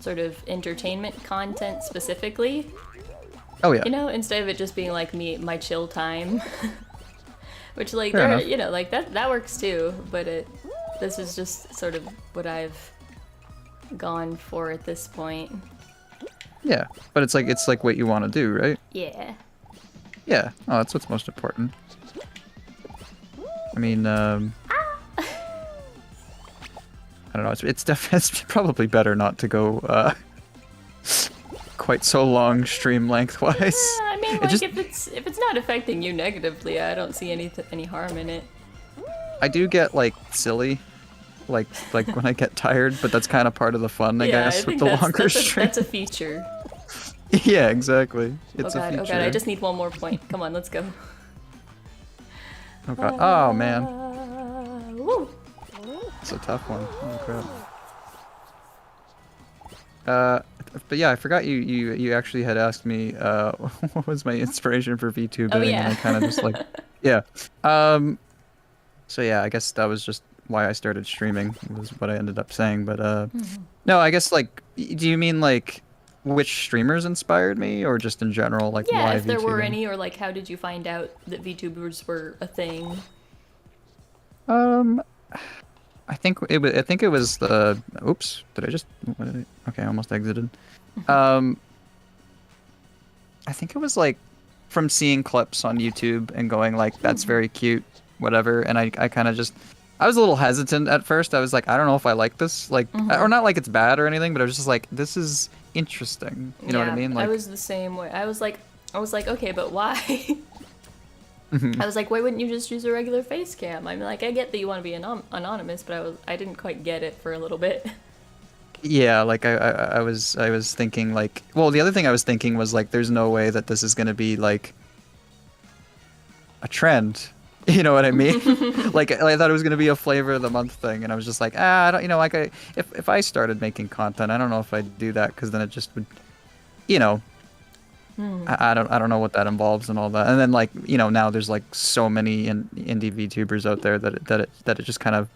sort of entertainment content specifically. Oh yeah. You know, instead of it just being like my chill time, which like you know, like that works too. But this is just sort of what I've gone for at this point. Yeah, but it's like what you want to do, right? Yeah. Yeah. Oh, that's what's most important. I mean, I don't know. It's probably better not to go quite so long stream lengthwise. Yeah, I mean, like if it's not affecting you negatively, I don't see any harm in it. I do get like silly, like when I get tired, but that's kind of part of the fun, I guess, with the longer stream. That's a feature. Yeah, exactly. It's a feature. Oh god, I just need one more point. Come on, let's go. Oh god. Oh man. Woo. It's a tough one. Holy crap. But yeah, I forgot you actually had asked me what was my inspiration for VTubing, oh, yeah. and I kind of just like yeah. So yeah, I guess that was just why I started streaming, was what I ended up saying. But no, I guess like, do you mean like which streamers inspired me, or just in general, like why if there VTubing? were any, or like how did you find out that VTubers were a thing? I think it was the. Oops! Did I just? Okay, I almost exited. I think it was like from seeing clips on YouTube and going like, "That's very cute," whatever. And I kind of just, I was a little hesitant at first. I was like, I don't know if I like this, like, or not like it's bad or anything, but I was just like, this is interesting. You know what I mean? Like, I was the same way. I was like, okay, but why? I was like, why wouldn't you just use a regular face cam? I mean, like, I get that you want to be anonymous, but I didn't quite get it for a little bit. Yeah, like I was thinking like, well, the other thing I was thinking was like, there's no way that this is gonna be like a trend. You know what I mean? Like, I thought it was gonna be a flavor of the month thing, and I was just like, I don't, you know, like if I started making content, I don't know if I'd do that, because then it just would, you know. I don't know what that involves and all that. And then like, you know, now there's like so many indie VTubers out there that it just kind of,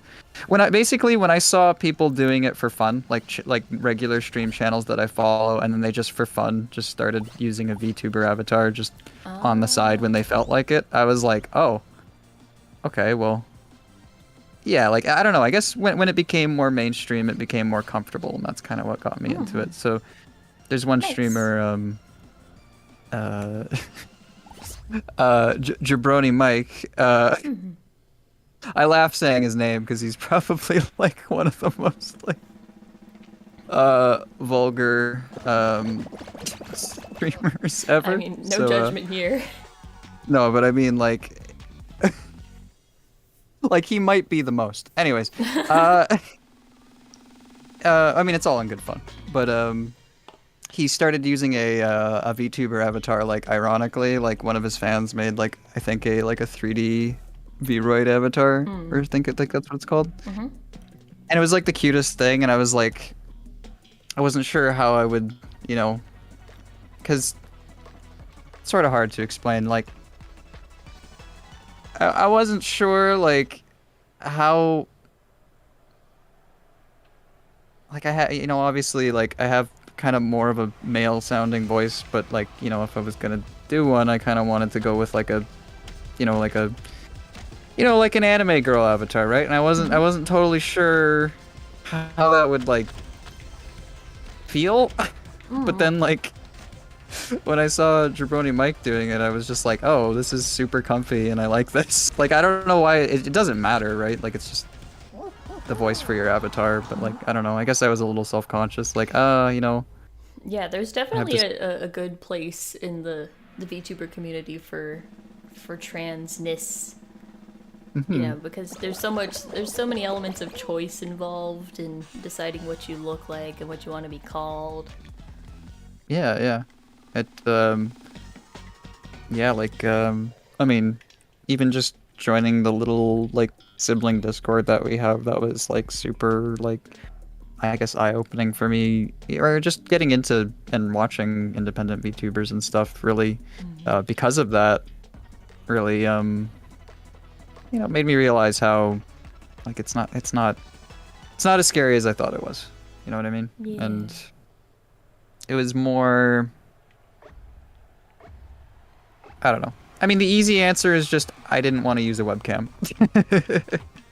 when I saw people doing it for fun, like regular stream channels that I follow, and then they just for fun just started using a VTuber avatar just on the side when they felt like it, I was like, oh, okay, well, yeah, like, I don't know, I guess when it became more mainstream, it became more comfortable, and that's kind of what got me into it. So there's one streamer, Jabroni Mike. I laugh saying his name because he's probably like one of the most like vulgar streamers ever. I mean, no judgment here. No, but I mean like like he might be the most. Anyways, I mean, it's all in good fun, but he started using a VTuber avatar, like ironically, like one of his fans made like, I think a 3D Vroid avatar, or I think that's what it's called. And it was like the cutest thing, and I was like, I wasn't sure how I would, you know, because it's sort of hard to explain. Like, I wasn't sure like how, like I had, you know, obviously like I have kind of more of a male sounding voice, but like, you know, if I was gonna do one, I kind of wanted to go with like a, you know, like a, you know, like an anime girl avatar, right? And I wasn't totally sure how that would like feel. But then like when I saw Jabroni Mike doing it, I was just like, oh, this is super comfy and I like this. Like, I don't know why it doesn't matter, right? Like, it's just the voice for your avatar, but like, I don't know, I guess I was a little self-conscious, like, you know, Yeah, there's definitely a good place in the VTuber community for transness. You know, because there's so many elements of choice involved in deciding what you look like and what you want to be called. Yeah. Yeah, like, I mean, even just joining the little, like, sibling Discord that we have, that was, like, super, like, I guess eye-opening for me, or just getting into and watching independent VTubers and stuff, really, because of that, really, you know, made me realize how, like, it's not as scary as I thought it was, you know what I mean? Yeah. And it was more, I don't know. I mean, the easy answer is just I didn't want to use a webcam.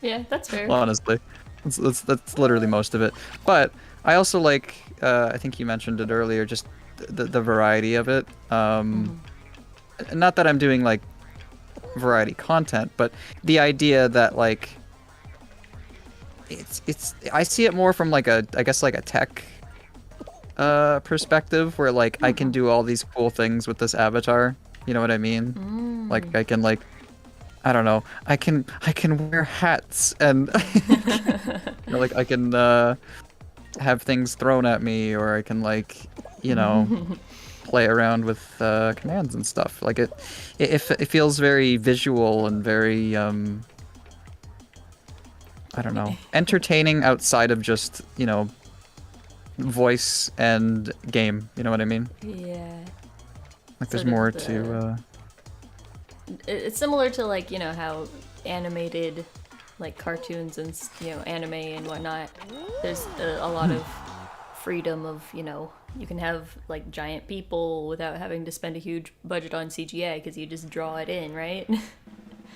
Yeah, that's fair. Honestly, that's literally most of it. But I also like, I think you mentioned it earlier, just the variety of it. Not that I'm doing like variety content, but the idea that like it's I see it more from like I guess like a tech perspective, where like I can do all these cool things with this avatar. You know what I mean? Like I can like, I don't know, I can wear hats and you know, like I can have things thrown at me, or I can like, you know, play around with commands and stuff. Like it feels very visual and very I don't know, entertaining outside of just, you know, voice and game. You know what I mean? Yeah. Like there's more to It's similar to like, you know, how animated like cartoons and, you know, anime and whatnot, there's a lot of freedom of, you know, you can have like giant people without having to spend a huge budget on CGI because you just draw it in, right?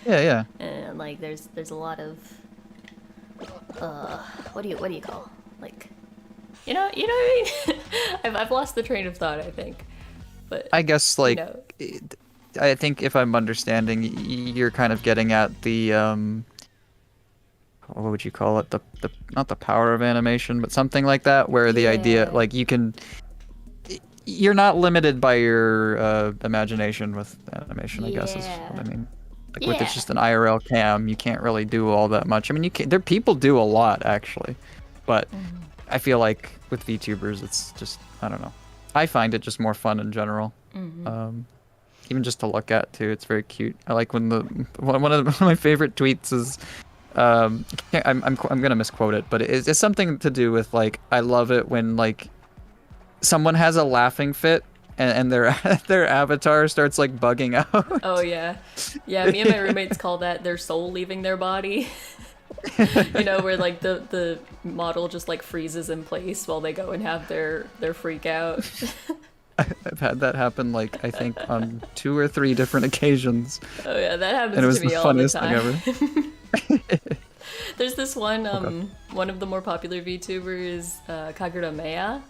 yeah. And like there's a lot of what do you call, like, you know what I mean? I've lost the train of thought, I think. But I guess like, you know, I think if I'm understanding, you're kind of getting at the what would you call it? The not the power of animation, but something like that, where the idea like you're not limited by your imagination with animation, I guess is what I mean. Like with it's just an IRL cam, you can't really do all that much. I mean, people do a lot actually, but I feel like with VTubers, it's just, I don't know. I find it just more fun in general. Even just to look at too, it's very cute. I like when one of my favorite tweets is, I'm gonna misquote it, but it's something to do with like, I love it when like someone has a laughing fit and their their avatar starts like bugging out. Oh yeah, me and my roommates call that their soul leaving their body. You know, where like the model just like freezes in place while they go and have their freak out. I've had that happen like I think on 2 or 3 different occasions. Oh yeah, that happens and it was to me the all the funniest time. thing ever. There's this one one of the more popular VTubers, Kagura Mea,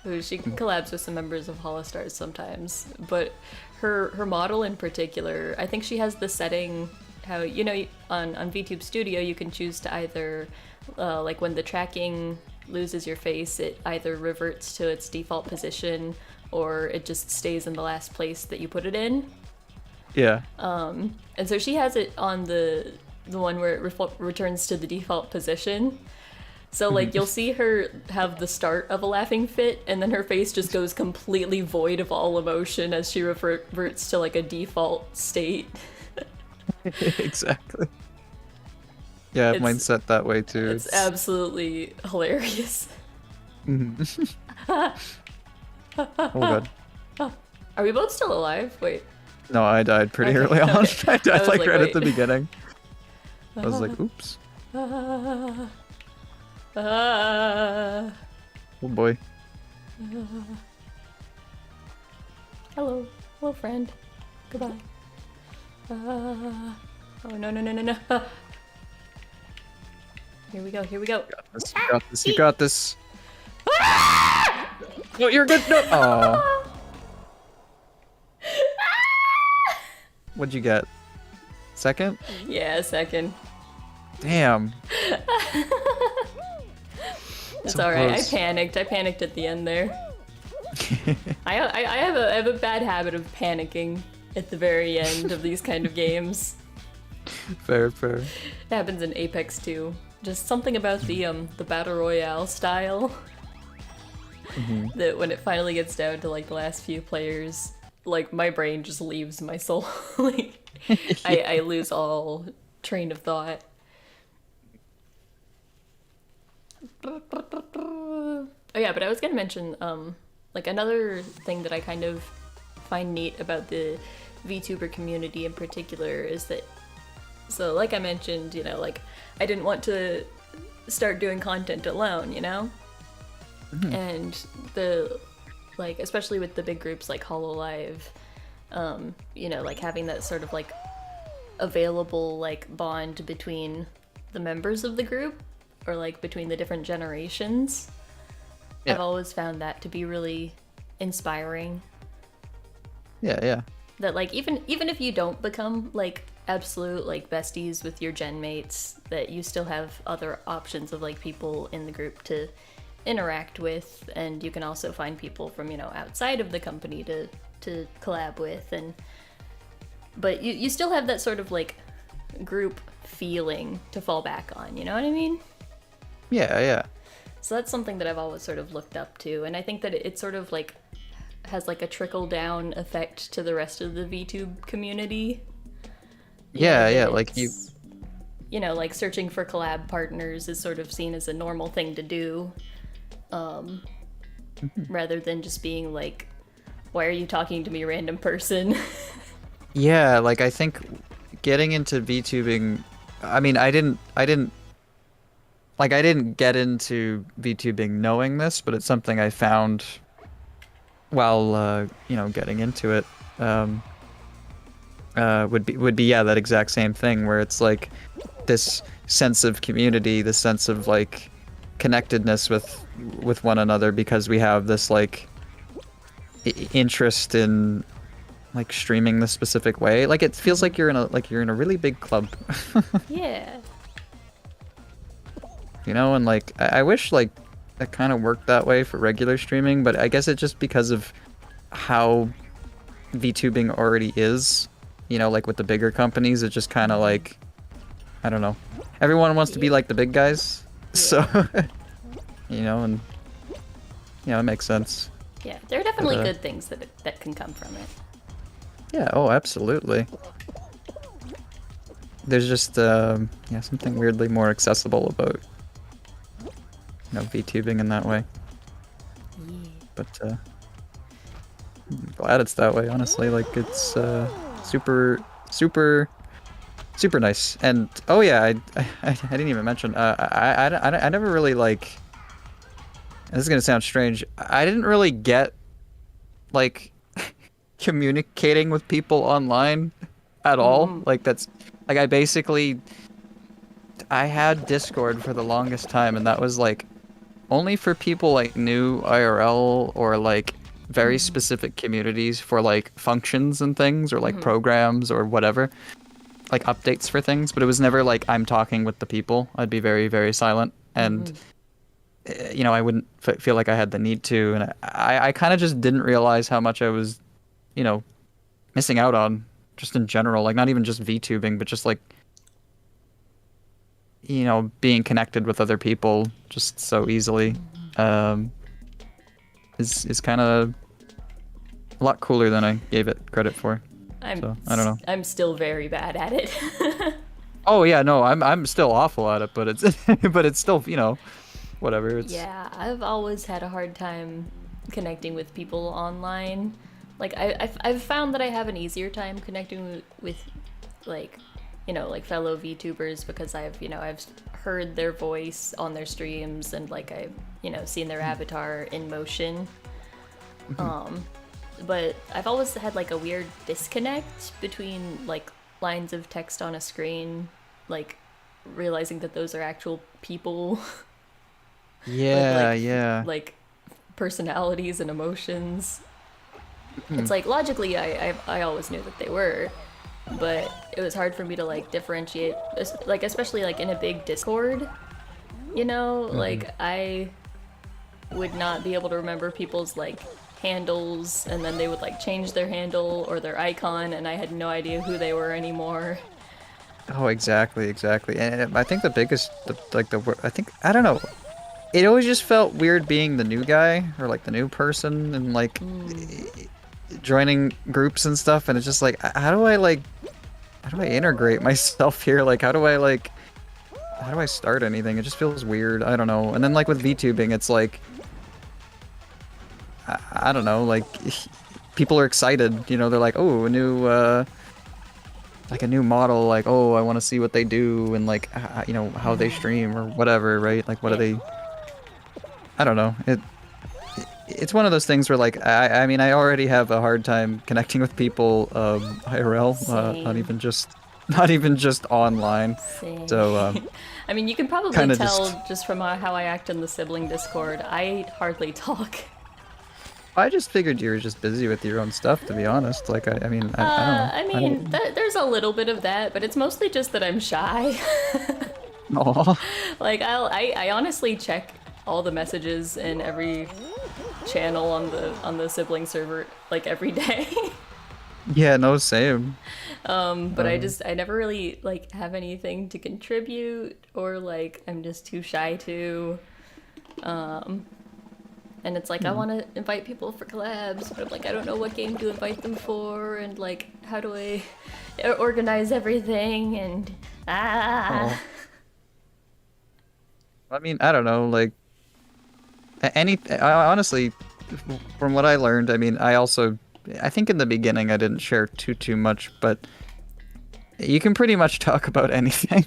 who she collabs with some members of Holostars sometimes, but her model in particular, I think she has the setting how, you know, on VTube Studio you can choose to either like when the tracking loses your face, it either reverts to its default position or it just stays in the last place that you put it in. Yeah. And so she has it on the one where it returns to the default position. So like you'll see her have the start of a laughing fit and then her face just goes completely void of all emotion as she reverts to like a default state. Exactly. Yeah, mine's set that way too. It's absolutely hilarious. Oh god. Are we both still alive? Wait. No, I died pretty early on. Okay. I died like right wait. at the beginning. I was like, oops. Oh boy. Hello friend. Goodbye. Oh no. Here we go. You got this. No, you're good. No. Oh. What'd you get? Second? Yeah, second. Damn. It's So alright. close. I panicked at the end there. I have a bad habit of panicking at the very end of these kind of games. Fair, fair. It happens in Apex too. Just something about the battle royale style. That when it finally gets down to like the last few players, like my brain just leaves my soul. Like I lose all train of thought. Oh yeah, but I was gonna mention like another thing that I kind of find neat about the VTuber community in particular is that, so like I mentioned, you know, like I didn't want to start doing content alone, you know? And the, like, especially with the big groups like Hololive, you know, like having that sort of like available like bond between the members of the group or like between the different generations. Yeah. I've always found that to be really inspiring. Yeah. That like even if you don't become like absolute like besties with your gen mates, that you still have other options of like people in the group to interact with, and you can also find people from, you know, outside of the company to collab with, and but you still have that sort of like group feeling to fall back on, you know what I mean? Yeah. So that's something that I've always sort of looked up to, and I think that it sort of like has like a trickle down effect to the rest of the VTube community. Yeah, like you know, like searching for collab partners is sort of seen as a normal thing to do. Rather than just being like, why are you talking to me, random person? Yeah, like I think getting into VTubing, I mean, I didn't get into VTubing knowing this, but it's something I found while you know, getting into it. Would be yeah, that exact same thing where it's like this sense of community, this sense of like connectedness with one another, because we have this like interest in like streaming this specific way. Like it feels like you're in a really big club. Yeah. You know, and like I wish like that kind of worked that way for regular streaming, but I guess it's just because of how VTubing already is. You know, like with the bigger companies, it just kind of like, I don't know. Everyone wants to be like the big guys. So, you know, and, you know, it makes sense. Yeah, there are definitely good things that can come from it. Yeah, oh, absolutely. There's just, yeah, something weirdly more accessible about, you know, VTubing in that way. Yeah. But, I'm glad it's that way, honestly. Like, it's, super nice. And oh yeah, I didn't even mention, I never really like, and this is gonna sound strange, I didn't really get like communicating with people online at all. Like that's like I had Discord for the longest time, and that was like only for people like new IRL or like very specific communities for like functions and things, or like programs or whatever, like updates for things. But it was never like I'm talking with the people. I'd be very, very silent, and you know, I wouldn't feel like I had the need to, and I kind of just didn't realize how much I was, you know, missing out on just in general, like not even just VTubing, but just like, you know, being connected with other people just so easily is kind of a lot cooler than I gave it credit for. I don't know. I'm still very bad at it. Oh yeah, no, I'm still awful at it, but it's still, you know, whatever. Yeah, I've always had a hard time connecting with people online. Like I've found that I have an easier time connecting with like, you know, like fellow VTubers, because I've heard their voice on their streams, and like I've, you know, seen their avatar in motion. But I've always had like a weird disconnect between like lines of text on a screen, like realizing that those are actual people. Yeah, like personalities and emotions. It's like logically I always knew that they were, but it was hard for me to like differentiate, like especially like in a big Discord, you know, like I would not be able to remember people's like handles, and then they would like change their handle or their icon, and I had no idea who they were anymore. Oh, exactly. And I think the biggest, I don't know. It always just felt weird being the new guy or like the new person and like joining groups and stuff, and it's just like, how do I integrate myself here? Like, how do I start anything? It just feels weird. I don't know. And then like with VTubing, it's like, I don't know, like people are excited, you know, they're like, oh, a new model, like, oh, I want to see what they do and like, you know, how they stream or whatever, right? Like, what are they? I don't know. It's one of those things where like, I mean, I already have a hard time connecting with people IRL, not even just online. Same. So, I mean, you can probably tell just from how I act in the sibling Discord, I hardly talk. I just figured you were just busy with your own stuff, to be honest. Like, I mean, I don't know. There's a little bit of that, but it's mostly just that I'm shy. Aw. Like, I honestly check all the messages in every channel on the sibling server, like, every day. Yeah, no, same. But I never really, like, have anything to contribute, or, like, I'm just too shy to. And it's like, I want to invite people for collabs, but I'm like, I don't know what game to invite them for, and like, how do I organize everything, and Oh. I mean, I don't know, like, honestly, from what I learned, I mean, I think in the beginning I didn't share too much, but you can pretty much talk about anything.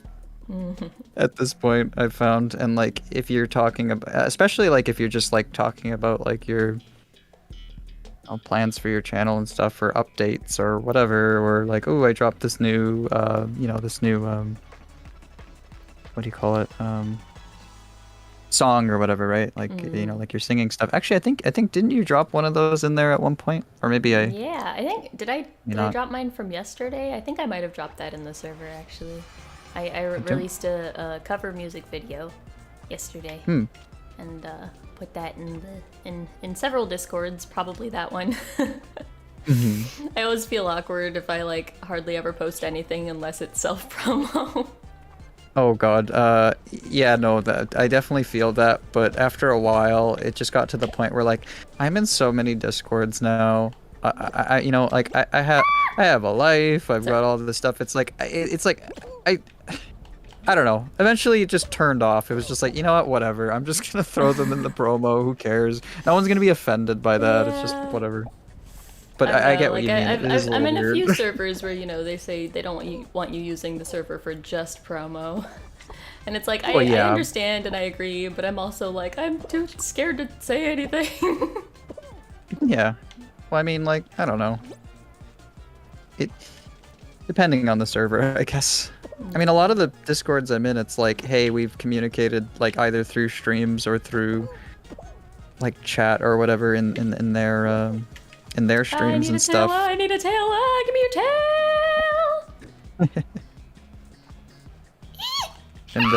At this point, I've found, and like if you're talking about, especially like if you're just like talking about like your plans for your channel and stuff, or updates or whatever, or like, oh, I dropped this new what do you call it, song or whatever, right? Like you know, like you're singing stuff. Actually, I think didn't you drop one of those in there at one point, or maybe Yeah, I think did I drop mine from yesterday? I think I might have dropped that in the server actually. I released a cover music video yesterday, and put that in several Discords, probably that one. I always feel awkward if I like hardly ever post anything unless it's self-promo. Oh god, yeah, no, that I definitely feel that, but after a while, it just got to the point where like I'm in so many Discords now. I you know, like I have a life. I've got all this stuff. It's like I don't know. Eventually, it just turned off. It was just like, you know what, whatever. I'm just gonna throw them in the promo. Who cares? No one's gonna be offended by that. It's just whatever. But I get what you mean. I'm in a few servers where, you know, they say they don't want you using the server for just promo. And it's like, I understand and I agree, but I'm also like, I'm too scared to say anything. Yeah. Well, I mean, like, I don't know. Depending on the server, I guess. I mean, a lot of the Discords I'm in, it's like, hey, we've communicated, like, either through streams or through, like, chat or whatever in their streams and stuff. I need a tail. Give me your tail. And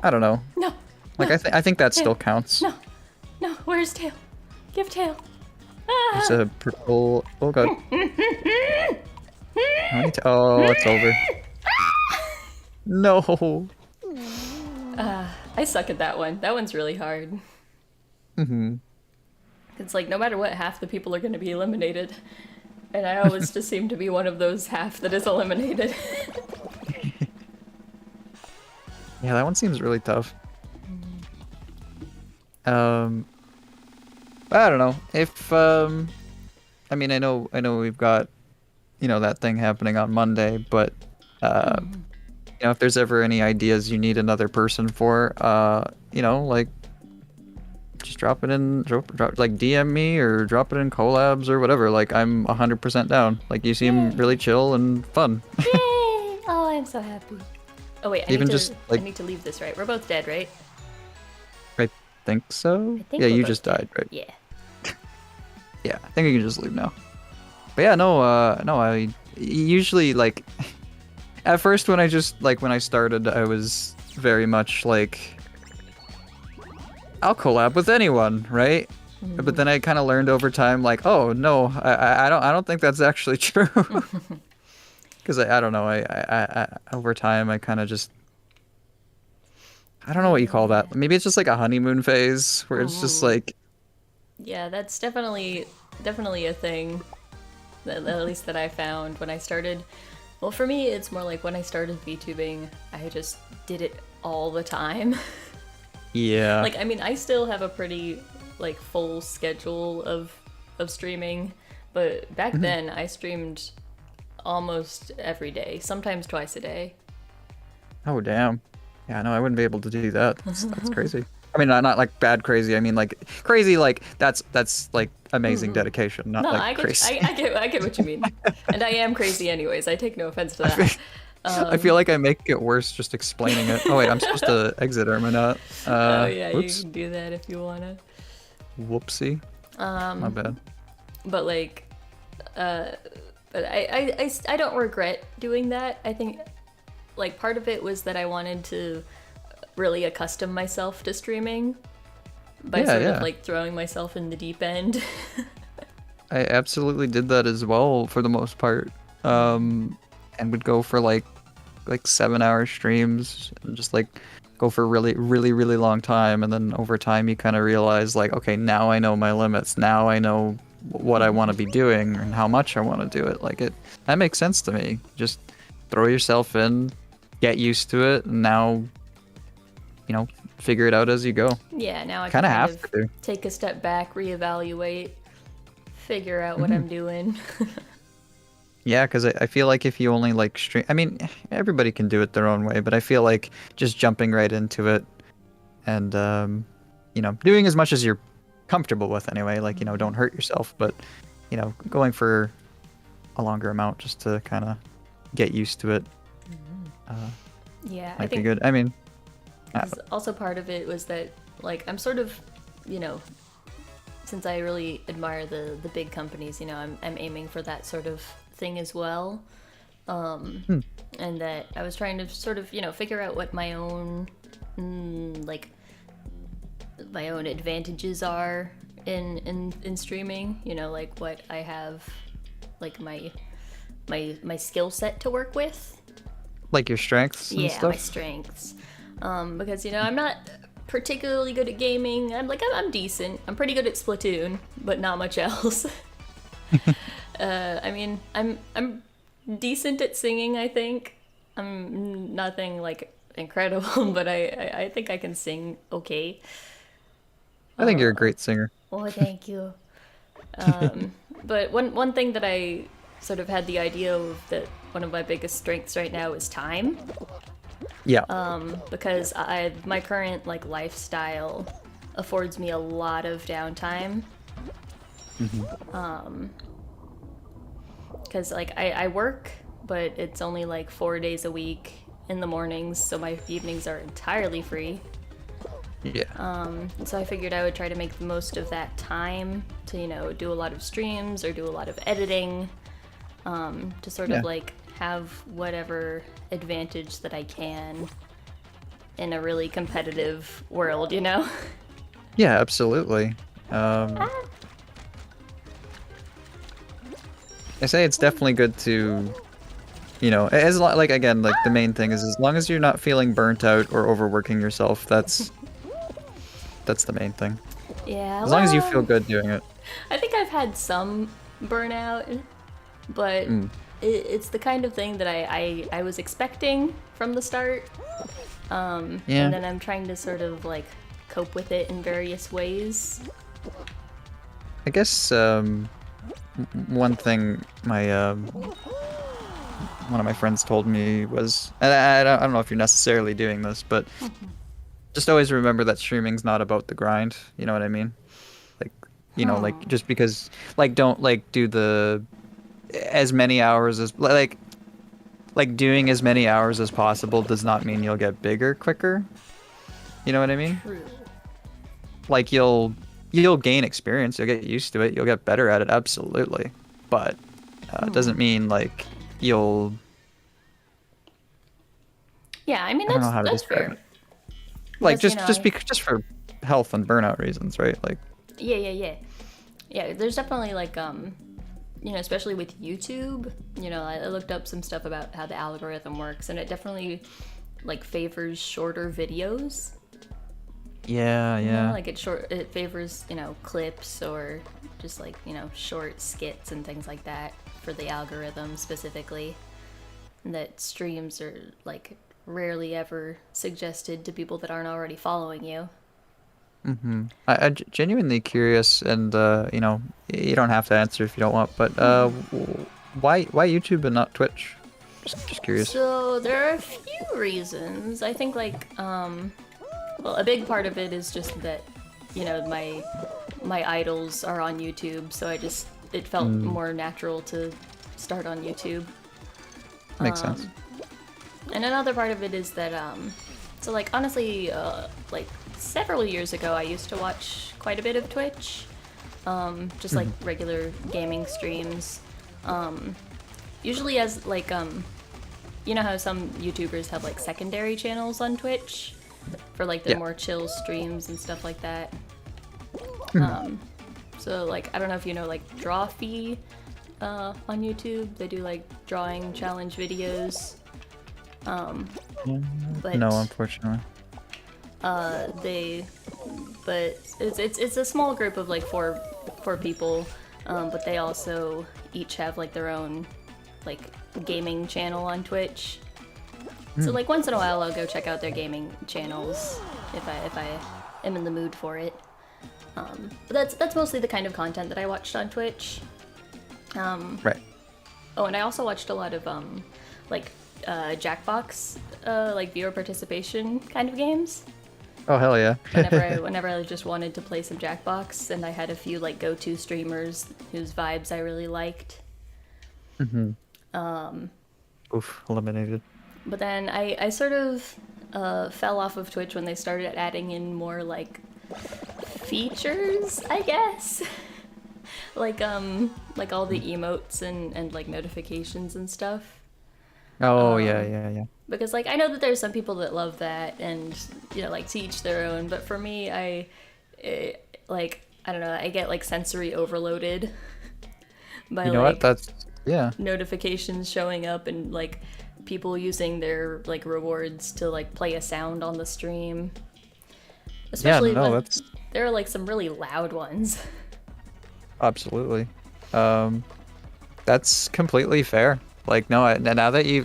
I don't know. No. Like, no, I think that tail. still counts. No. Where's tail? Give tail. It's a purple. Oh god. Oh, it's over. No. I suck at that one. That one's really hard. It's like, no matter what, half the people are going to be eliminated. And I always just seem to be one of those half that is eliminated. Yeah, that one seems really tough. I don't know. If, I mean, I know we've got, you know, that thing happening on Monday, but, you know, if there's ever any ideas you need another person for, you know, like, just drop it in, like DM me or drop it in collabs or whatever. Like, I'm 100% down. Like, you seem really chill and fun. Yay! Oh, I'm so happy. Oh wait, I need to leave this, right? We're both dead, right? I think so. Yeah, you just died, right? Yeah. Yeah, I think we can just leave now. But yeah, no, I usually, like, at first when I started, I was very much like, I'll collab with anyone, right? But then I kind of learned over time, like, oh no, I don't think that's actually true. Because I don't know, I over time I kind of just, I don't know what you call that. Maybe it's just like a honeymoon phase where it's just like, Yeah, that's definitely a thing. At least that I found when I started. Well, for me, it's more like when I started VTubing, I just did it all the time. yeah. Like, I mean, I still have a pretty like full schedule of streaming, but back then I streamed almost every day, sometimes twice a day. Oh damn. Yeah, no, I wouldn't be able to do that. That's crazy. I mean, not like bad crazy. I mean, like crazy. Like that's like amazing dedication, not No, like crazy. I get what you mean, and I am crazy anyways. I take no offense to that. I feel like I make it worse just explaining it. Oh wait, I'm supposed to exit, or am I not? Oh yeah, whoops. you can do that if you wanna. Whoopsie. My bad. But like, but I don't regret doing that. I think like part of it was that I wanted to really accustom myself to streaming by of like throwing myself in the deep end. I absolutely did that as well for the most part. And would go for like 7-hour streams and just like go for really long time, and then over time you kind of realize like, okay, now I know my limits. Now I know what I want to be doing and how much I want to do it. Like that makes sense to me. Just throw yourself in, get used to it, and now figure it out as you go. Yeah, now I kind of have to take a step back, reevaluate, figure out what I'm doing. Yeah, because I feel like if you only like stream, I mean, everybody can do it their own way, but I feel like just jumping right into it and, doing as much as you're comfortable with anyway, like, don't hurt yourself, but, going for a longer amount just to kind of get used to it. Yeah, might be good. I mean, also part of it was that, like, I'm sort of, since I really admire the big companies, I'm aiming for that sort of thing as well, and that I was trying to sort of figure out what my own my own advantages are in streaming, like what I have, like my skill set to work with, like your strengths and stuff? My strengths, because I'm not particularly good at gaming. I'm decent. I'm pretty good at Splatoon, but not much else. I mean, I'm decent at singing, I think. I'm nothing like incredible, but I think I can sing okay. I think you're a great singer. Oh, thank you. But one thing that I sort of had the idea of, that one of my biggest strengths right now is time. Yeah. Because my current lifestyle affords me a lot of downtime. Because I work, but it's only 4 days a week in the mornings, so my evenings are entirely free. Yeah. So I figured I would try to make the most of that time to do a lot of streams or do a lot of editing, to sort of have whatever advantage that I can in a really competitive world, Yeah, absolutely. I say it's definitely good to, again, the main thing is as long as you're not feeling burnt out or overworking yourself, that's the main thing. Yeah. As long as you feel good doing it. I think I've had some burnout, but it's the kind of thing that I was expecting from the start. And then I'm trying to sort of cope with it in various ways. I guess one thing one of my friends told me was, and I don't know if you're necessarily doing this, but just always remember that streaming's not about the grind. You know what I mean? Just because don't do the as many hours as doing as many hours as possible does not mean you'll get bigger quicker. You know what I mean? True. You'll gain experience, you'll get used to it, you'll get better at it, absolutely. But it doesn't mean you'll. Yeah, I mean I don't know how to that's describe fair. it. Just for health and burnout reasons, right? Yeah, there's definitely like you know, especially with YouTube, you know, I looked up some stuff about how the algorithm works, and it definitely like favors shorter videos. Yeah, You yeah. know, like it favors, you know, clips or just like, you know, short skits and things like that for the algorithm specifically. And that streams are like rarely ever suggested to people that aren't already following you. I'm genuinely curious, and you know, you don't have to answer if you don't want, but why YouTube and not Twitch? Just curious. So there are a few reasons. I think like well, a big part of it is just that, you know, my idols are on YouTube, so it felt more natural to start on YouTube. Makes sense. And another part of it is that so like honestly like several years ago I used to watch quite a bit of Twitch. Just like regular gaming streams. Usually as like you know how some YouTubers have like secondary channels on Twitch for like their more chill streams and stuff like that. So like I don't know if you know like Drawfee on YouTube. They do like drawing challenge videos. But No, unfortunately. but it's a small group of like four people, but they also each have like their own like gaming channel on Twitch. So like once in a while I'll go check out their gaming channels if I am in the mood for it. But that's mostly the kind of content that I watched on Twitch. Right. Oh, and I also watched a lot of like Jackbox like viewer participation kind of games. Oh, hell yeah. Whenever I just wanted to play some Jackbox, and I had a few like go-to streamers whose vibes I really liked. Oof, eliminated. But then I sort of fell off of Twitch when they started adding in more like features, I guess. like all the emotes and like notifications and stuff. Oh, yeah. Because like I know that there's some people that love that, and you know, like to each their own, but for me like I don't know, I get like sensory overloaded by You know like what? Yeah. notifications showing up and like people using their like rewards to like play a sound on the stream. Especially no, when that's there are like some really loud ones. absolutely. That's completely fair. Like now that you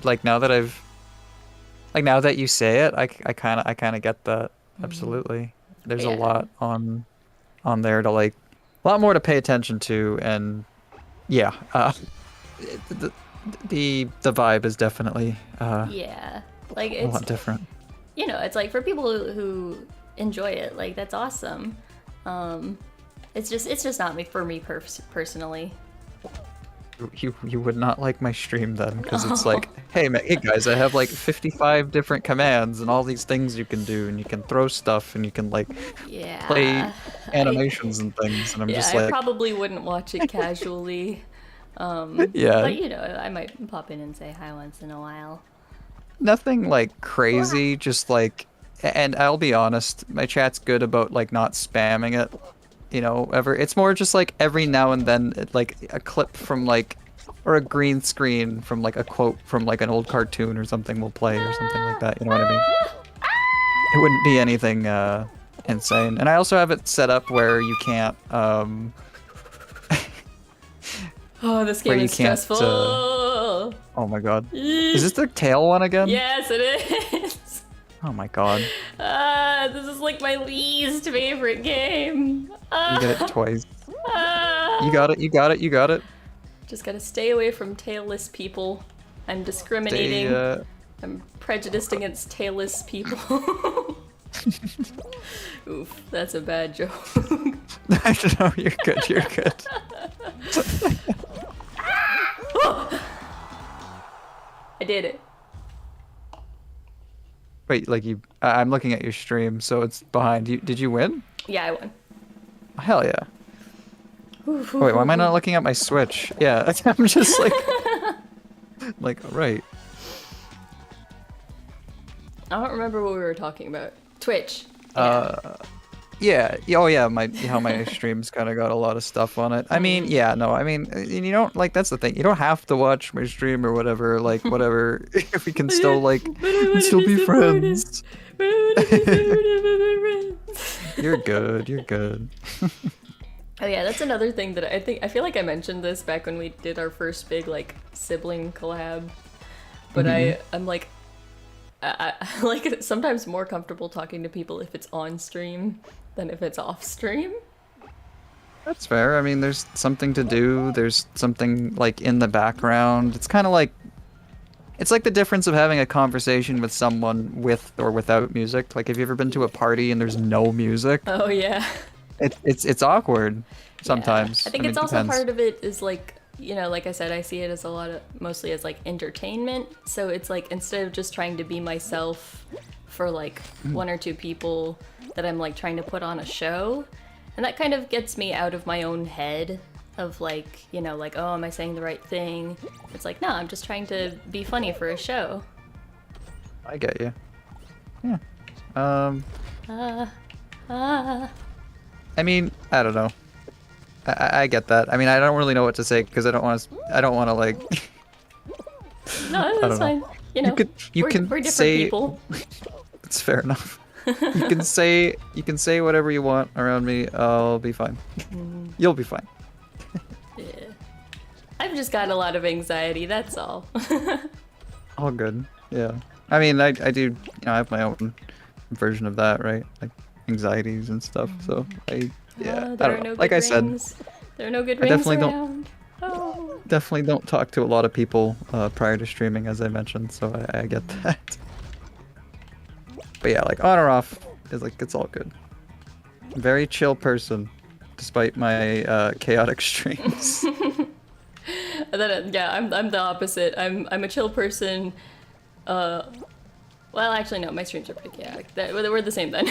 say it, I kind of get that. Absolutely. There's a Yeah. lot on there to like, a lot more to pay attention to, and yeah, the vibe is definitely Yeah. Like a it's, lot different. you know, it's like for people who enjoy it, like that's awesome. It's just not me for me personally. You would not like my stream then, because it's like, hey guys, I have like 55 different commands and all these things you can do, and you can throw stuff, and you can like Yeah. play animations and things, and I'm just I like, probably wouldn't watch it casually. yeah, But you know, I might pop in and say hi once in a while. nothing like crazy, just like, and I'll be honest, my chat's good about like not spamming it, you know, ever. It's more just like every now and then, like a clip from like, or a green screen from like a quote from like an old cartoon or something will play or something like that. You know what I mean? It wouldn't be anything insane. And I also have it set up where you can't Oh, this where game you is can't, stressful. oh my god. Is this the tail one again? Yes, it is. Oh my god. This is like my least favorite game. You get it twice. Ah. You got it. Just gotta stay away from tailless people. I'm discriminating. I'm prejudiced against tailless people. Oof, that's a bad joke. I don't know, you're good. I did it. Wait, like I'm looking at your stream, so it's behind you. Did you win? Yeah, I won. Hell yeah. Wait, why am I not looking at my Switch? Yeah, I'm just like, right. I don't remember what we were talking about. Twitch. Yeah. Oh, yeah. How my streams kind of got a lot of stuff on it. I mean, yeah. No. I mean, you don't like. That's the thing. You don't have to watch my stream or whatever. Like, whatever. If we can still like, still be friends. You're good. You're good. Oh yeah, that's another thing that I feel like I mentioned this back when we did our first big like sibling collab. But I'm like I like sometimes more comfortable talking to people if it's on stream than if it's off stream. That's fair. I mean, there's something to do. There's something like in the background. It's kind of like it's like the difference of having a conversation with someone with or without music. Like, have you ever been to a party and there's no music? Oh yeah. It's awkward sometimes. Yeah. I think it's also part of it is like, you know, like I said, I see it as mostly as like entertainment. So it's like instead of just trying to be myself for like one or two people that I'm like trying to put on a show, and that kind of gets me out of my own head of like, you know, like, oh, am I saying the right thing? It's like, no, I'm just trying to be funny for a show. I get you. Yeah. I mean, I don't know. I get that. I mean, I don't really know what to say because I don't want to like. No, that's fine. You know, you can we're different say, people. It's fair enough. You can say whatever you want around me. I'll be fine. You'll be fine. Yeah. I've just got a lot of anxiety. That's all. All good. Yeah. I mean, I do. You know, I have my own version of that, right? Like anxieties and stuff. So I don't know. Like I said, there are no good rings definitely around. Definitely don't talk to a lot of people prior to streaming, as I mentioned. So I get that. But yeah, like on or off is like it's all good. Very chill person, despite my chaotic streams. Yeah, I'm the opposite. I'm a chill person. Well, actually, no, my streams are pretty chaotic. We're the same then.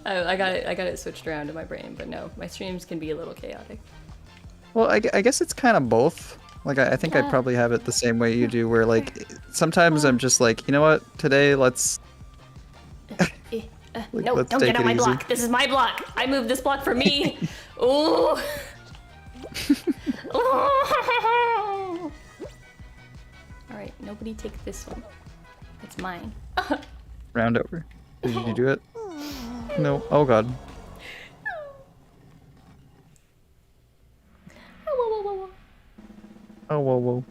I got it switched around in my brain, but no, my streams can be a little chaotic. Well, I guess it's kind of both. Like, I think I probably have it the same way you do, where like sometimes I'm just like, you know what, today let's. No, don't get on my block. This is my block. I moved this block for me. Ooh. All right, nobody take this one. It's mine. Round over. Did you do it? No. Oh god. Oh whoa.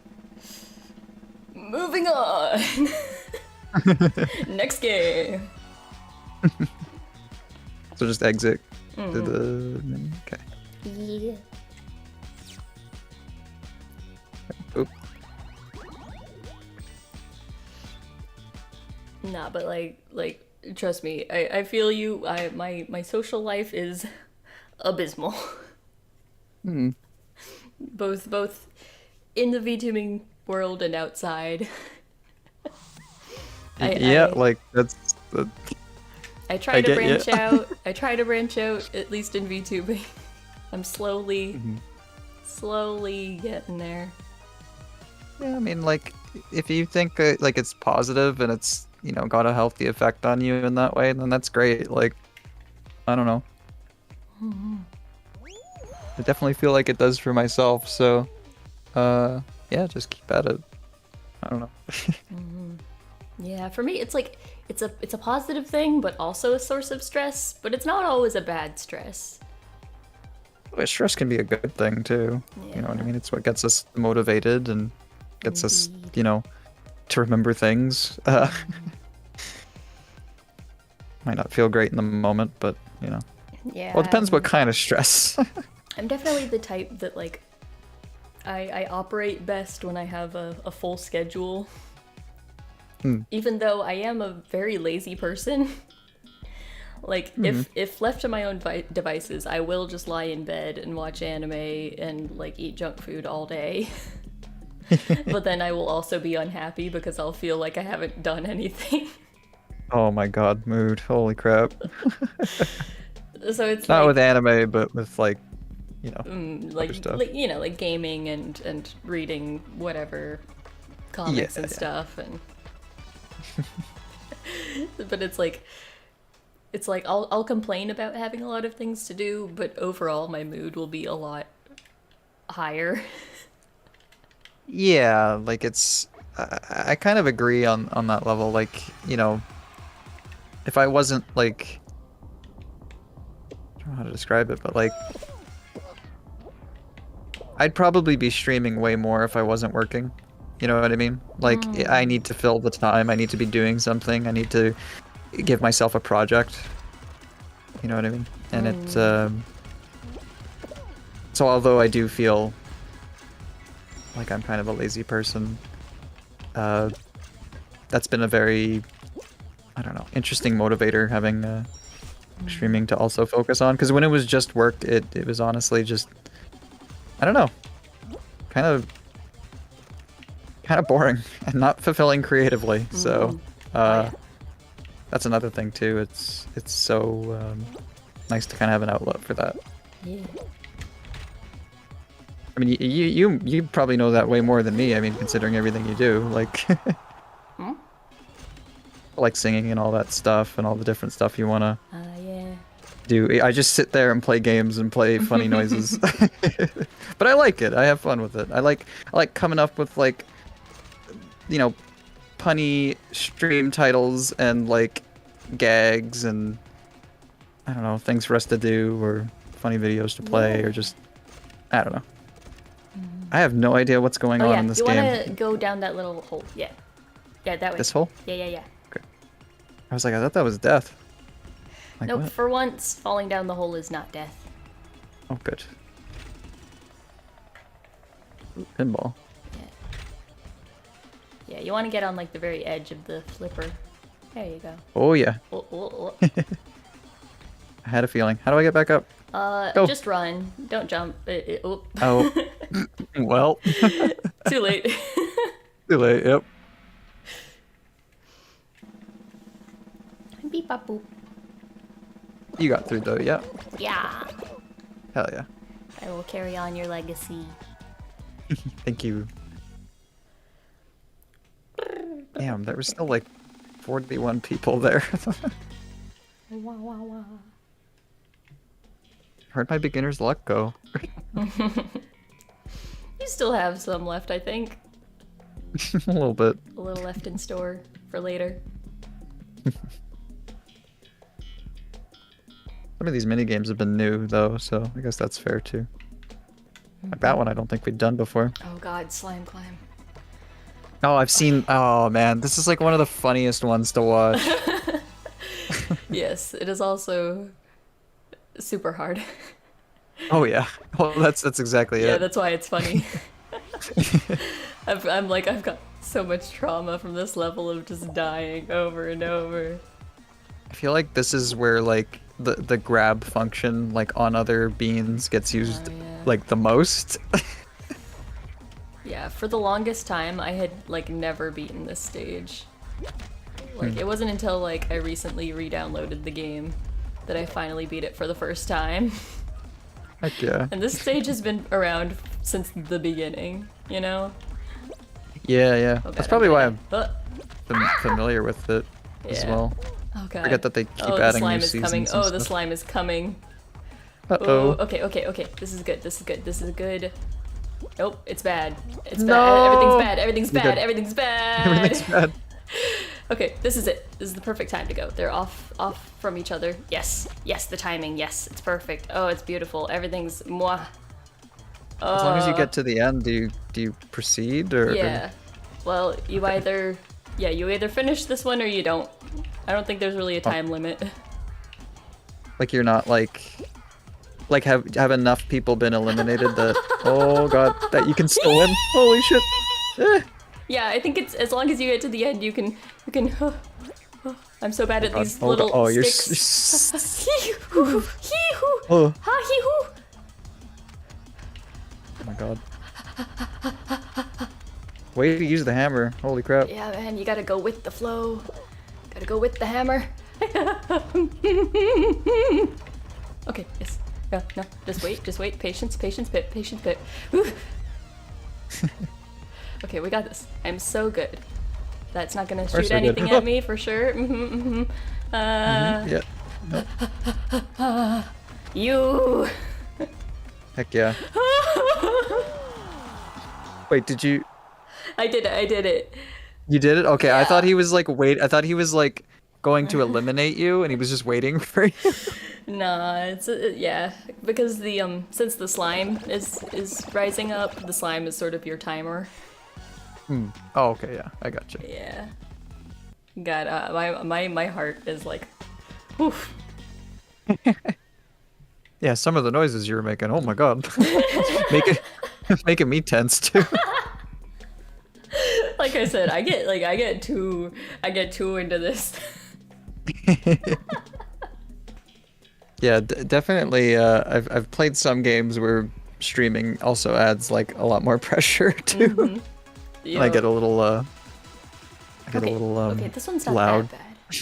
Moving on. Next game. So just exit to the. Okay. Yeah. Oop. Nah, but like trust me, I feel you. My social life is abysmal. Both in the VTubing world and outside. Like that's. I try to branch out. I try to branch out, at least in VTubing. I'm slowly getting there. Yeah, I mean, like, if you think that, like, it's positive and it's, you know, got a healthy effect on you in that way, then that's great. Like, I don't know. I definitely feel like it does for myself, so, yeah, just keep at it. I don't know. Yeah, for me, it's like, it's a positive thing, but also a source of stress, but it's not always a bad stress. Well, stress can be a good thing, too. Yeah. You know what I mean? It's what gets us motivated and gets us, you know, to remember things. Might not feel great in the moment, but, you know. Yeah. Well, it depends what kind of stress. I'm definitely the type that, like, I operate best when I have a full schedule. Even though I am a very lazy person. Like, if left to my own devices, I will just lie in bed and watch anime and, like, eat junk food all day. But then I will also be unhappy because I'll feel like I haven't done anything. Oh my god, mood. Holy crap. So it's not like, with anime, but with, like, you know, other stuff. Like, you know, like gaming and reading whatever comics and stuff. And but it's like, it's like I'll complain about having a lot of things to do, but overall my mood will be a lot higher. Yeah, like I kind of agree on that level. Like, you know, if I wasn't like, I don't know how to describe it, but like, I'd probably be streaming way more if I wasn't working. You know what I mean? Like, I need to fill the time. I need to be doing something. I need to give myself a project. You know what I mean? And so although I do feel like I'm kind of a lazy person, that's been a very, I don't know, interesting motivator having streaming to also focus on. Because when it was just work, it was honestly just, I don't know, kind of boring and not fulfilling creatively. So that's another thing too. It's so nice to kind of have an outlet for that. Yeah. I mean, you probably know that way more than me. I mean, considering everything you do, like like singing and all that stuff and all the different stuff you wanna do. I just sit there and play games and play funny noises. But I like it. I have fun with it. I like coming up with like, you know, punny stream titles and like gags and I don't know, things for us to do or funny videos to play or just, I don't know. I have no idea what's going on in this game. You want to go down that little hole. Yeah, that way. This hole? Yeah. Okay. I was like, I thought that was death. Like, nope, what? for once, falling down the hole is not death. Oh, good. Ooh, pinball. Yeah, you want to get on like the very edge of the flipper. There you go. Oh, yeah. Oh. I had a feeling. How do I get back up? Go. Just run. Don't jump. Oh. Well. Too late. Too late, yep. Beep bop boop. You got through though, yeah? Yeah. Hell yeah. I will carry on your legacy. Thank you. Damn, there was still like 41 people there. Wah. Where'd my beginner's luck go? You still have some left, I think. A little bit. A little left in store for later. Some of these mini games have been new though, so I guess that's fair too. Like that one I don't think we'd done before. Oh god, slime climb. Oh, I've seen. Oh man, this is like one of the funniest ones to watch. Yes, it is also super hard. Oh yeah. Well, that's exactly it. Yeah, that's why it's funny. I've got so much trauma from this level of just dying over and over. I feel like this is where like the grab function like on other beans gets used like the most. Yeah, for the longest time I had like never beaten this stage. Like it wasn't until like I recently re-downloaded the game that I finally beat it for the first time. Heck yeah. And this stage has been around since the beginning, you know? Yeah. Oh, That's probably why I'm Ah! familiar with it as well. Oh god. Forget that they keep the adding slime new is seasons coming. and Oh, the stuff. slime is coming. Uh-oh. Oh, okay. This is good. Nope, it's bad. It's No! bad. Everything's You're bad. good. Everything's bad. Everything's bad. Okay, this is it. This is the perfect time to go. They're off from each other. Yes, the timing. Yes, it's perfect. Oh, it's beautiful. Everything's mwah. As long as you get to the end, do you proceed or? Yeah. Well, you either finish this one or you don't. I don't think there's really a time limit. Like you're not like have enough people been eliminated that oh god that you can still win? Holy shit! Yeah, I think it's as long as you get to the end, you can. I'm so bad at these little oh, you're sticks. Hee-hoo, hee-hoo, Oh. ha-hee-hoo. Oh my god. Way to use the hammer. Holy crap. Yeah, man, you gotta go with the flow. Gotta go with the hammer. Okay, yes. No, just wait. Patience, bit. Okay, we got this. I'm so good. That's not gonna shoot so anything good. at me for sure. Yeah. You. Heck yeah. Wait, did you? I did it. You did it? Okay, Yeah. I thought he was like I thought he was like going to eliminate you, and he was just waiting for you. Nah, it's yeah, because the since the slime is rising up, the slime is sort of your timer. Oh, okay, yeah, I got you. Yeah. God, my heart is like, oof. Yeah, some of the noises you were making. Oh my god, making me tense too. Like I said, I get too into this. Yeah, definitely. I've played some games where streaming also adds like a lot more pressure too. Mm-hmm. And I get a little okay, this one's not loud. that bad.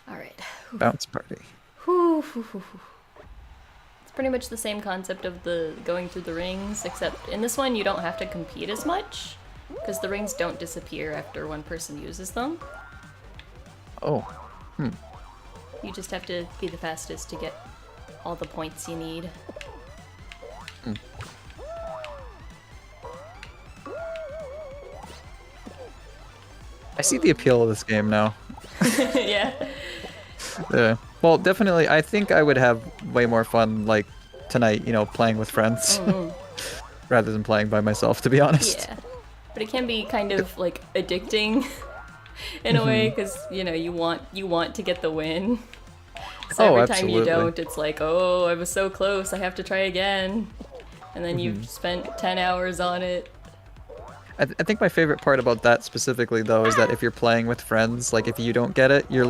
All right. Bounce party. It's pretty much the same concept of the going through the rings, except in this one you don't have to compete as much because the rings don't disappear after one person uses them. Oh. You just have to be the fastest to get all the points you need. I see the appeal of this game now. Yeah. Yeah. Well, definitely. I think I would have way more fun like tonight, playing with friends rather than playing by myself, to be honest. Yeah. But it can be kind of like addicting in a way because you want to get the win. So every time you don't, it's like, oh, I was so close, I have to try again. And then you've spent 10 hours on it. I think my favorite part about that specifically, though, is that if you're playing with friends, like if you don't get it, you're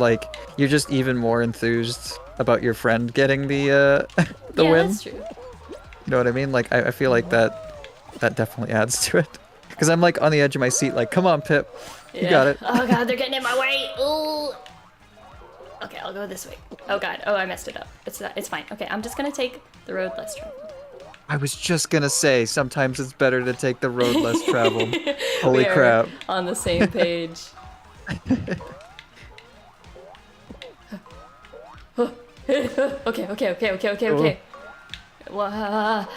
just even more enthused about your friend getting the Yeah, win. that's true. You know what I mean? Like I feel like that definitely adds to it. Because I'm like on the edge of my seat, like, come on, Pip, you got it. Oh god, they're getting in my way. Ooh. Okay, I'll go this way. Oh god, oh I messed it up. It's fine. Okay, I'm just gonna take the road less traveled. I was just gonna say, sometimes it's better to take the road less traveled. Holy We are crap. on the same page. Okay. Well,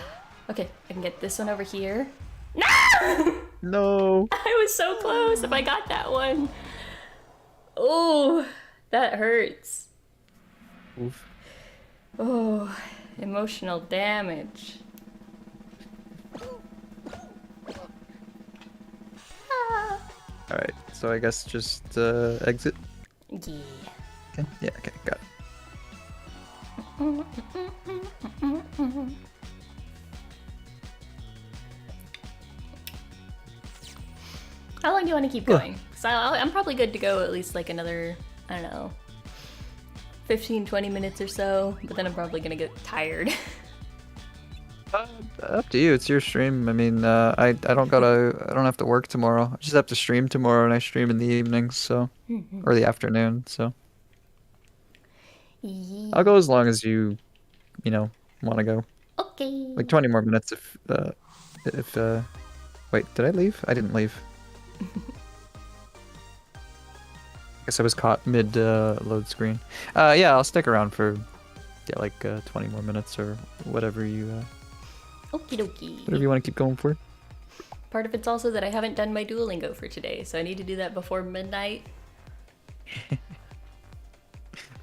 okay, I can get this one over here. No! No. I was so close if I got that one. Oh, that hurts. Oof. Oh, emotional damage. Alright, so I guess just exit? Yeah. Okay. Yeah, okay, got it. How long do you want to keep going? So I'm probably good to go at least like another, I don't know, 15-20 minutes or so, but then I'm probably gonna get tired. Up to you, it's your stream. I mean, I don't have to work tomorrow. I just have to stream tomorrow, and I stream in the evenings, so, or the afternoon, so. Yeah. I'll go as long as you want to go. Okay. Like 20 more minutes if wait, did I leave? I didn't leave. I guess I was caught mid load screen. Yeah, I'll stick around for like 20 more minutes or whatever you Okie dokie. whatever you want to keep going for. Part of it's also that I haven't done my Duolingo for today, so I need to do that before midnight.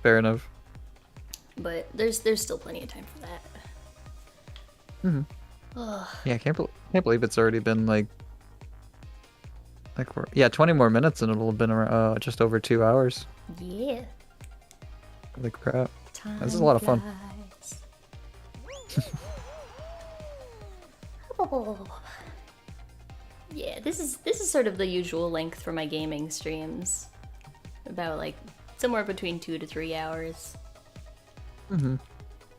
Fair enough. But there's still plenty of time for that. Yeah, I can't believe it's already been like 20 more minutes and it'll have been around, just over 2 hours. Yeah. Holy crap. Time This is a lot of fun. flies. Yeah, this is sort of the usual length for my gaming streams. About like somewhere between 2 to 3 hours.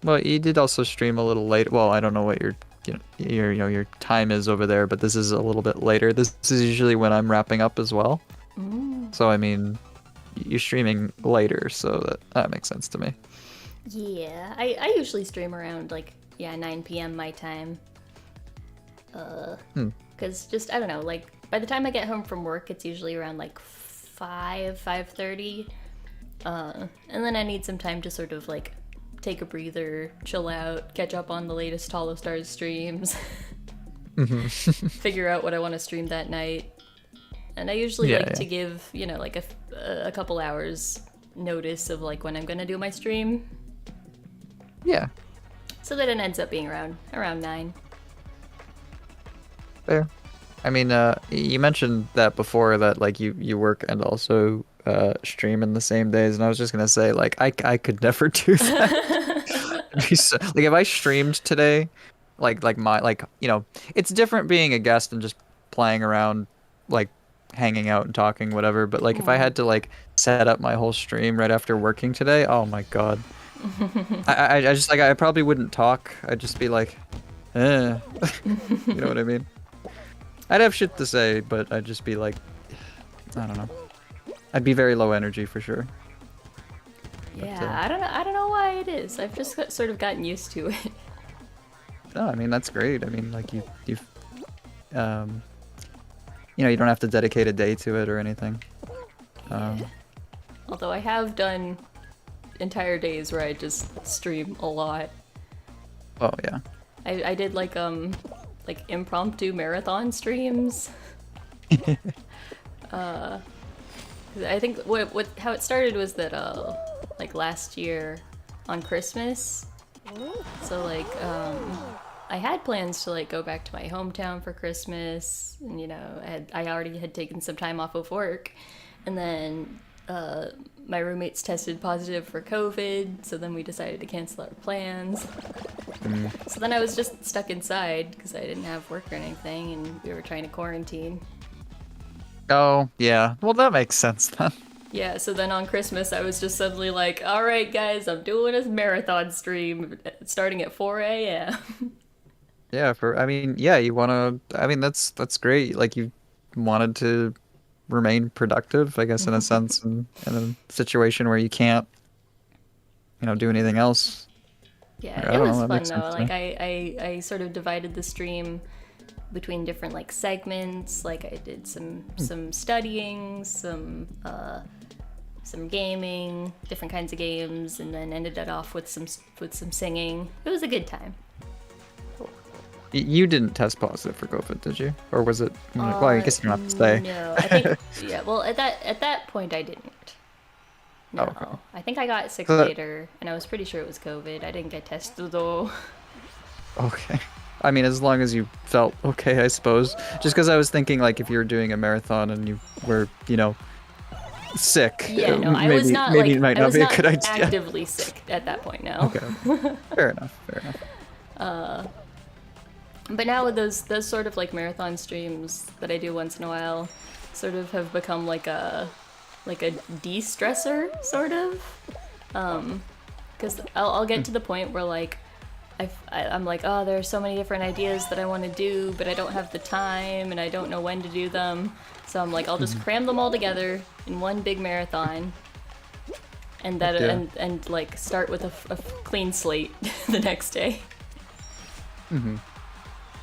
Well, you did also stream a little late. Well, I don't know what your time is over there, but this is a little bit later. This is usually when I'm wrapping up as well. So I mean, you're streaming later, so that makes sense to me. Yeah, I usually stream around like 9 p.m. my time. Cause just I don't know, like by the time I get home from work, it's usually around like 5:30, And then I need some time to sort of like take a breather, chill out, catch up on the latest Holostars streams, figure out what I want to stream that night. And I usually like to give, you know, like a couple hours notice of like when I'm gonna do my stream. Yeah. So that it ends up being around 9. Fair. I mean, you mentioned that before, that like you work and also stream in the same days, and I was just gonna say like I could never do that. Like if I streamed today, like you know, it's different being a guest and just playing around, like hanging out and talking, whatever. But like if I had to like set up my whole stream right after working today, oh my god, I just like I probably wouldn't talk. I'd just be like, eh. You know what I mean? I'd have shit to say, but I'd just be like, I don't know. I'd be very low energy for sure. Yeah, But, I don't know why it is. I've just sort of gotten used to it. no, I mean that's great. I mean like you you know, you don't have to dedicate a day to it or anything. Although I have done entire days where I just stream a lot. Oh yeah. I did like impromptu marathon streams. I think what how it started was that like last year on Christmas. So like I had plans to like go back to my hometown for Christmas, and you know, I already had taken some time off of work, and then my roommates tested positive for COVID, so then we decided to cancel our plans. So then I was just stuck inside because I didn't have work or anything, and we were trying to quarantine. Oh yeah. Well, that makes sense then. Yeah, so then on Christmas I was just suddenly like, all right guys, I'm doing a marathon stream starting at 4 a.m. Yeah, I mean, yeah, you wanna, I mean, that's great. Like you wanted to remain productive, I guess, in a sense, in a situation where you can't, you know, do anything else. Yeah, I it don't was know, that fun makes though. sense to Like me. I sort of divided the stream between different like segments. Like I did some studying, some gaming, different kinds of games, and then ended it off with some singing. It was a good time. You didn't test positive for COVID, did you? Or was it? Well, I guess you don't have to say. No, I think yeah. Well, at that point, I didn't. No, Oh, okay. I think I got sick So that- later, and I was pretty sure it was COVID. I didn't get tested though. Okay. I mean, as long as you felt okay, I suppose. Just because I was thinking, like, if you were doing a marathon and you were, you know, sick, Yeah, no, I maybe, was not maybe like it might I not was be a not good idea. actively sick at that point. No. Okay. Fair enough. Fair enough. But now with those sort of like marathon streams that I do once in a while, sort of have become like a de-stressor sort of, because I'll get to the point where like I'm like, oh, there are so many different ideas that I want to do, but I don't have the time and I don't know when to do them. So I'm like, I'll just cram them all together in one big marathon, and that Yeah. and like start with a clean slate the next day.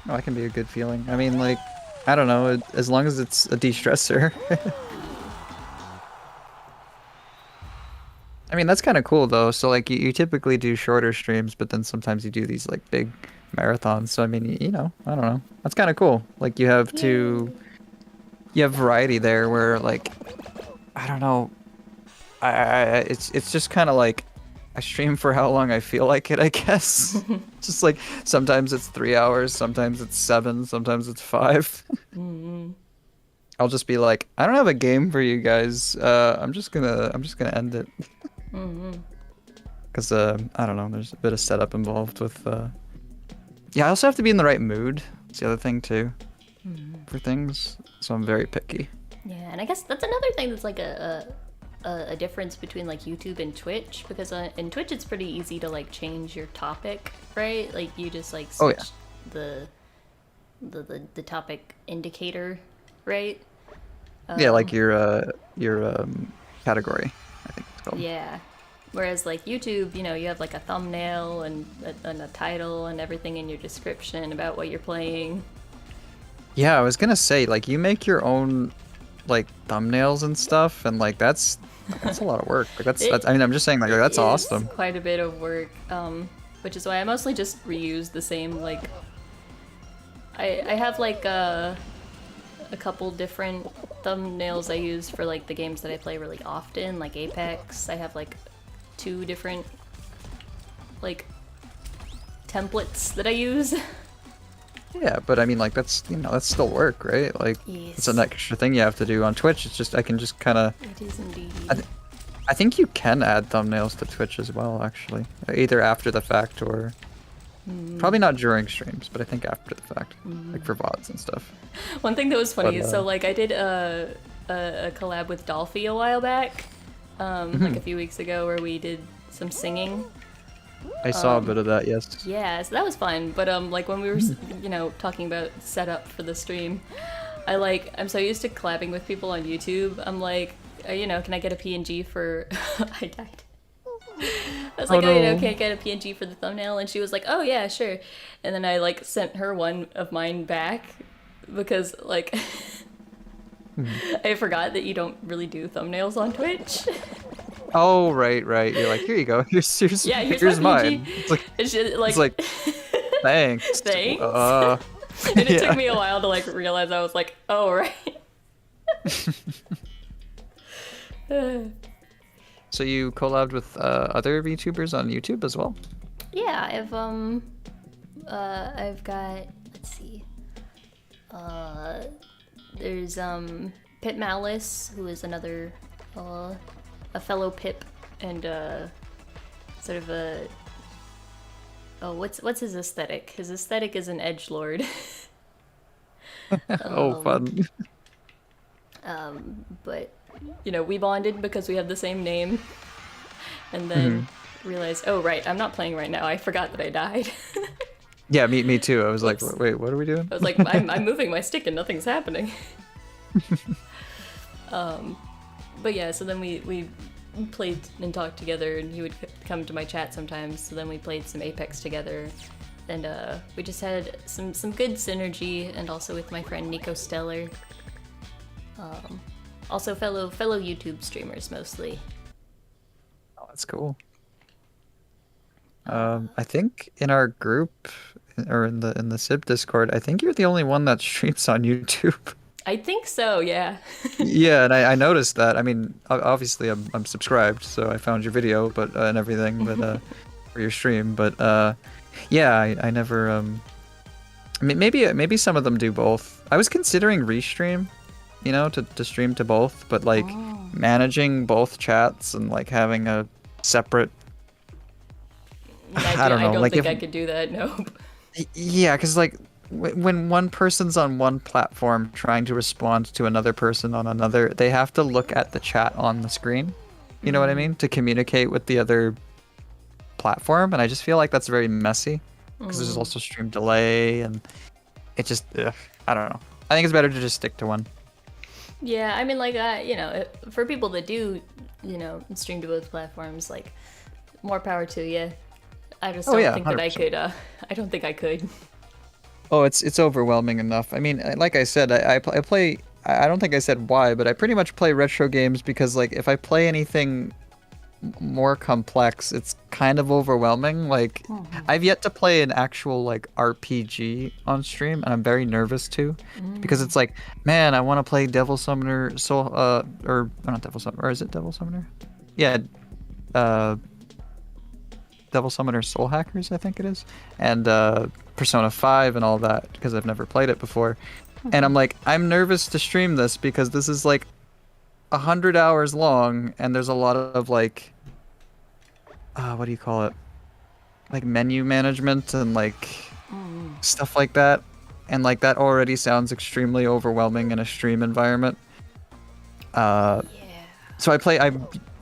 Oh, that can be a good feeling. I mean, like, I don't know, as long as it's a de-stressor. I mean, that's kind of cool though. So like you typically do shorter streams, but then sometimes you do these like big marathons. So I mean, you know, I don't know. That's kind of cool. Like you have variety there where like, I don't know. It's just kind of like I stream for how long I feel like it, I guess. Just like sometimes it's 3 hours, sometimes it's 7, sometimes it's 5. I'll just be like, I don't have a game for you guys. I'm just gonna end it. Because I don't know, there's a bit of setup involved with. Yeah, I also have to be in the right mood. It's the other thing too, for things. So I'm very picky. Yeah, and I guess that's another thing that's like a difference between like YouTube and Twitch, because in Twitch it's pretty easy to like change your topic, right? Like you just like switch the topic indicator, right? Yeah, like your category, I think it's called. Yeah. Whereas like YouTube, you know, you have like a thumbnail and a title and everything in your description about what you're playing. Yeah, I was gonna say, like, you make your own like thumbnails and stuff, and like that's a lot of work. Like that's It- I mean, I'm just saying like that's It is awesome. quite a bit of work, which is why I mostly just reuse the same, like, I have like a couple different thumbnails I use for like the games that I play really often, like Apex. I have like 2 different like templates that I use. Yeah, but I mean, like that's that's still work, right? Like it's an Yes. extra thing you have to do on Twitch. It's just I can just kind of. It is indeed. I think you can add thumbnails to Twitch as well, actually, either after the fact or probably not during streams, but I think after the fact, like for VODs and stuff. One thing that was funny But, is, so like I did a collab with Dolphy a while back, like a few weeks ago, where we did some singing. I saw a bit of that, yes. Yeah, so that was fun. But like when we were, talking about setup for the stream, I'm so used to collabing with people on YouTube. I'm like, can I get a PNG for? I died. I was like, no. can I get a PNG for the thumbnail? And she was like, oh yeah, sure. And then I like sent her one of mine back because like I forgot that you don't really do thumbnails on Twitch. Oh, right. You're like, here you go. Here's Yeah, here's my mine. PNG. It's like, And she, like, it's like, thanks. Thanks. And and it took me a while to like realize I was like, oh right. So you collabed with other VTubers on YouTube as well? Yeah, I've got, let's see, there's Pip Malice, who is another a fellow Pip, and sort of a, what's his aesthetic? His aesthetic is an edgelord. Oh, fun. But we bonded because we have the same name, and then realized, oh right, I'm not playing right now. I forgot that I died. Yeah, me too. I was like, Oops. wait, what are we doing? I was like, I'm moving my stick and nothing's happening. But yeah, so then we played and talked together, and he would come to my chat sometimes. So then we played some Apex together, and we just had some good synergy, and also with my friend Nico Stellar. Also fellow YouTube streamers mostly. Oh, that's cool. I think in our group or in the SIB Discord, I think you're the only one that streams on YouTube. I think so, yeah. Yeah, and I noticed that. I mean, obviously I'm subscribed, so I found your video, but and everything, but for your stream, but yeah, I never I mean, maybe some of them do both. I was considering restream, to stream to both, but like managing both chats and like having a separate. I don't know. I don't like think if, I could do that. Nope. Yeah, because like when one person's on one platform trying to respond to another person on another, they have to look at the chat on the screen. You know what I mean? To communicate with the other platform, and I just feel like that's very messy because there's also stream delay, and it just I don't know. I think it's better to just stick to one. Yeah, I mean, like, for people that do, stream to both platforms, like, more power to you. I just don't think that 100%. I could. I don't think I could. Oh, it's overwhelming enough. I mean, like I said, I play. I don't think I said why, but I pretty much play retro games because, like, if I play anything more complex, it's kind of overwhelming. Like, I've yet to play an actual like RPG on stream, and I'm very nervous too, because it's like, man, I want to play Devil Summoner Soul, or not Devil Summoner, or is it Devil Summoner? Yeah, Devil Summoner Soul Hackers, I think it is, and Persona 5 and all that, because I've never played it before. And I'm like, I'm nervous to stream this because this is like 100 hours long, and there's a lot of like, what do you call it? Like menu management and like stuff like that. And like that already sounds extremely overwhelming in a stream environment. Yeah. So I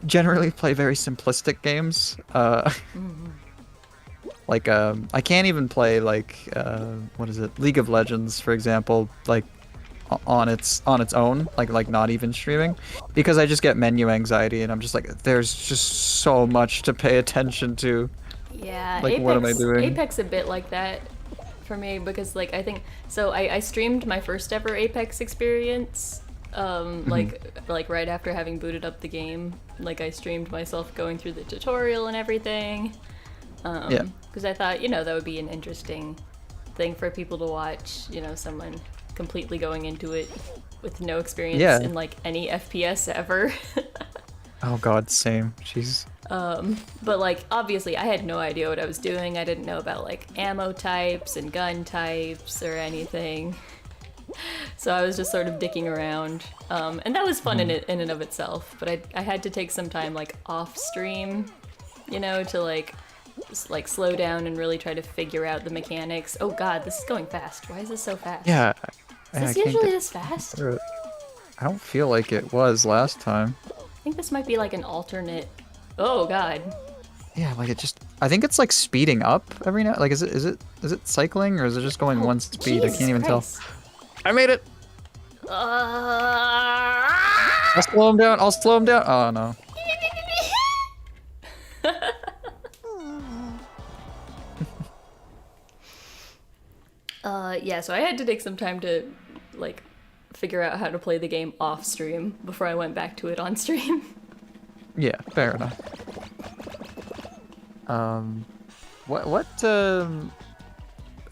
generally play very simplistic games. Like I can't even play like what is it? League of Legends, for example, like on its own, like not even streaming, because I just get menu anxiety, and I'm just like, there's just so much to pay attention to. Yeah, Like, Apex, what am I doing? Apex a bit like that for me, because like I think so. I streamed my first ever Apex experience like right after having booted up the game, like I streamed myself going through the tutorial and everything. Yeah. Because I thought, that would be an interesting thing for people to watch, someone completely going into it with no experience in like any FPS ever. Oh god, same. Jeez. But like obviously I had no idea what I was doing. I didn't know about like ammo types and gun types or anything. So I was just sort of dicking around. And that was fun in and of itself, but I had to take some time like off stream, to like slow down and really try to figure out the mechanics. Oh god, this is going fast. Why is this so fast? Yeah. Is this usually this fast? I don't feel like it was last time. I think this might be like an alternate. Oh god. Yeah, like it just. I think it's like speeding up every now. Like, is it cycling or is it just going one speed? I can't even tell. I made it. I'll slow him down. Oh no. Yeah, so I had to take some time to like figure out how to play the game off stream before I went back to it on stream. Yeah, fair enough. I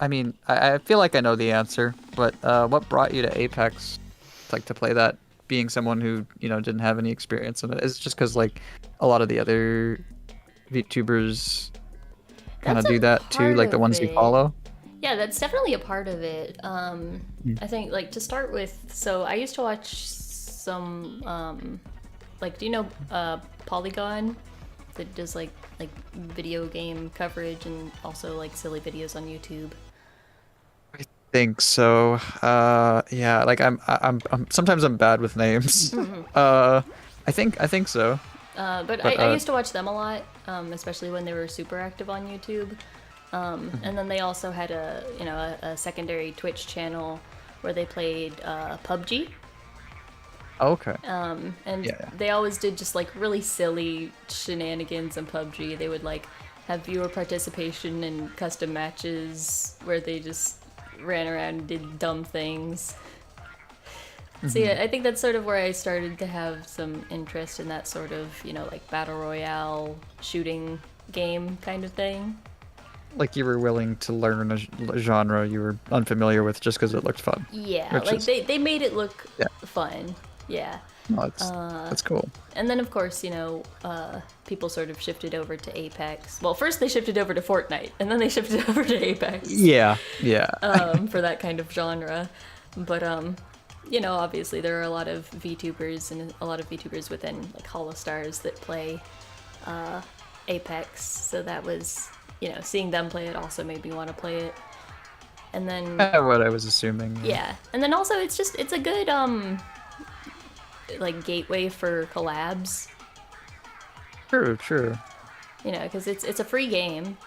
mean, I feel like I know the answer, but what brought you to Apex, like to play that, being someone who, didn't have any experience in it? Is it just because like a lot of the other VTubers kind of do that too, like the ones you follow? Yeah, that's definitely a part of it. I think like to start with, so I used to watch some like, do you know Polygon that does like video game coverage and also like silly videos on YouTube? I think so. Yeah, like I'm sometimes I'm bad with names. I think so. But I used to watch them a lot, especially when they were super active on YouTube. And then they also had a secondary Twitch channel where they played PUBG. Okay. And they always did just like really silly shenanigans in PUBG. They would like have viewer participation in custom matches where they just ran around and did dumb things. So yeah, I think that's sort of where I started to have some interest in that sort of, like battle royale shooting game kind of thing. Like you were willing to learn a genre you were unfamiliar with just because it looked fun. Yeah, like they made it look fun. Yeah. No, that's cool. And then of course, people sort of shifted over to Apex. Well, first they shifted over to Fortnite, and then they shifted over to Apex. Yeah. For that kind of genre. But obviously there are a lot of VTubers and a lot of VTubers within like Holostars that play Apex. So that was, seeing them play it also made me want to play it. And then what I was assuming. Yeah. And then also it's a good like gateway for collabs. True. Because it's a free game.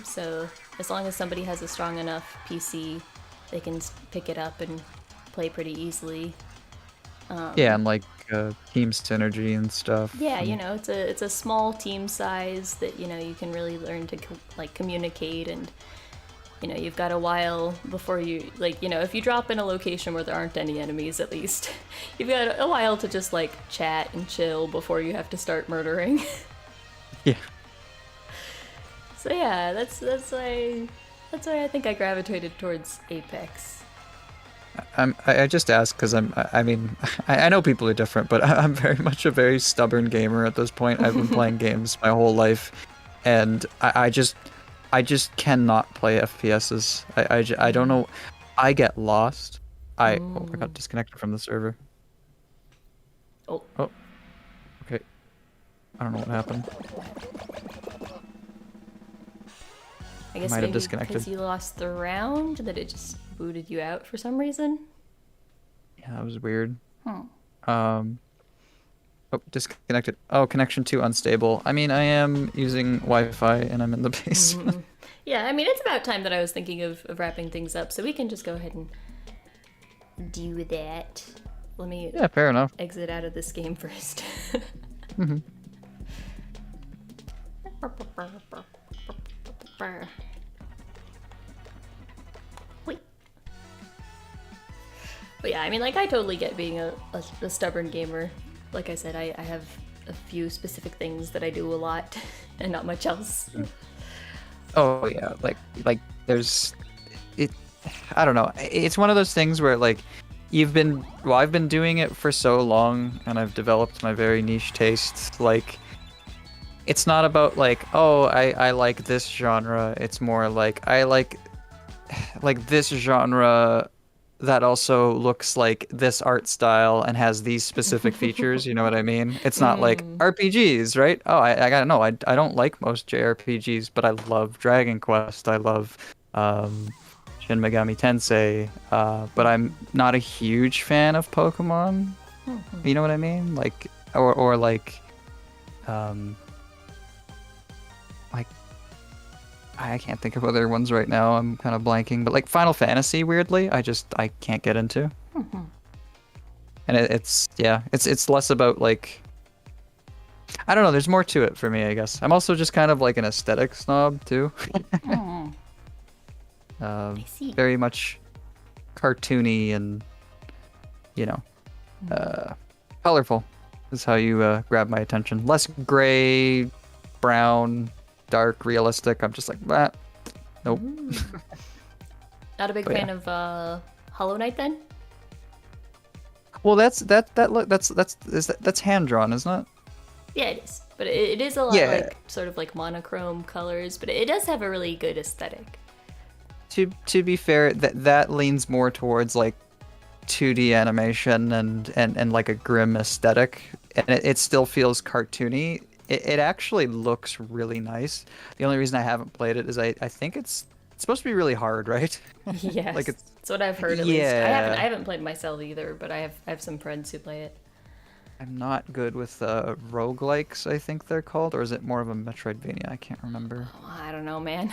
So as long as somebody has a strong enough PC, they can pick it up and play pretty easily. Yeah, and like team synergy and stuff. Yeah, it's a small team size that you can really learn to communicate, and you've got a while before you if you drop in a location where there aren't any enemies, at least you've got a while to just like chat and chill before you have to start murdering. Yeah. So yeah, that's why I think I gravitated towards Apex. I just ask because I know people are different, but I'm very much a very stubborn gamer at this point. I've been playing games my whole life, and I just cannot play FPSs. I don't know. I get lost. I got disconnected from the server. Oh. Okay. I don't know what happened. I guess might have maybe disconnected. because you lost the round, that it just booted you out for some reason. Yeah, that was weird. Oh, disconnected. Oh, connection 2 unstable. I mean, I am using Wi-Fi and I'm in the basement. Yeah, it's about time that I was thinking of wrapping things up, so we can just go ahead and do that. Let me fair enough. Exit out of this game first. Wait. But yeah, I mean, like, I totally get being a stubborn gamer. Like I said, I have a few specific things that I do a lot and not much else. Oh yeah, like there's it. I don't know. It's one of those things where like I've been doing it for so long, and I've developed my very niche tastes. Like, it's not about like, oh, I like this genre. It's more like I like this genre that also looks like this art style and has these specific features. You know what I mean? It's not like RPGs, right? Oh, I gotta know. I don't like most JRPGs, but I love Dragon Quest. I love Shin Megami Tensei. But I'm not a huge fan of Pokemon. You know what I mean? Like, or like I can't think of other ones right now. I'm kind of blanking, but like Final Fantasy, weirdly, I can't get into. And it's less about like, I don't know. There's more to it for me, I guess. I'm also just kind of like an aesthetic snob too. I see. Very much cartoony and colorful is how you grab my attention. Less gray, brown, dark, realistic. I'm just like, bah, nope. Not a big But fan yeah. of Hollow Knight then? Well, that's hand drawn, isn't it? Yeah, it is. But it is a lot Yeah. like sort of like monochrome colors, but it does have a really good aesthetic. To be fair, that leans more towards like 2D animation and like a grim aesthetic, and it still feels cartoony. It actually looks really nice. The only reason I haven't played it is I think it's supposed to be really hard, right? Yes. Like it's That's what I've heard at least. Yeah. I haven't played myself either, but I have some friends who play it. I'm not good with roguelikes, I think they're called, or is it more of a Metroidvania? I can't remember. Oh, I don't know, man.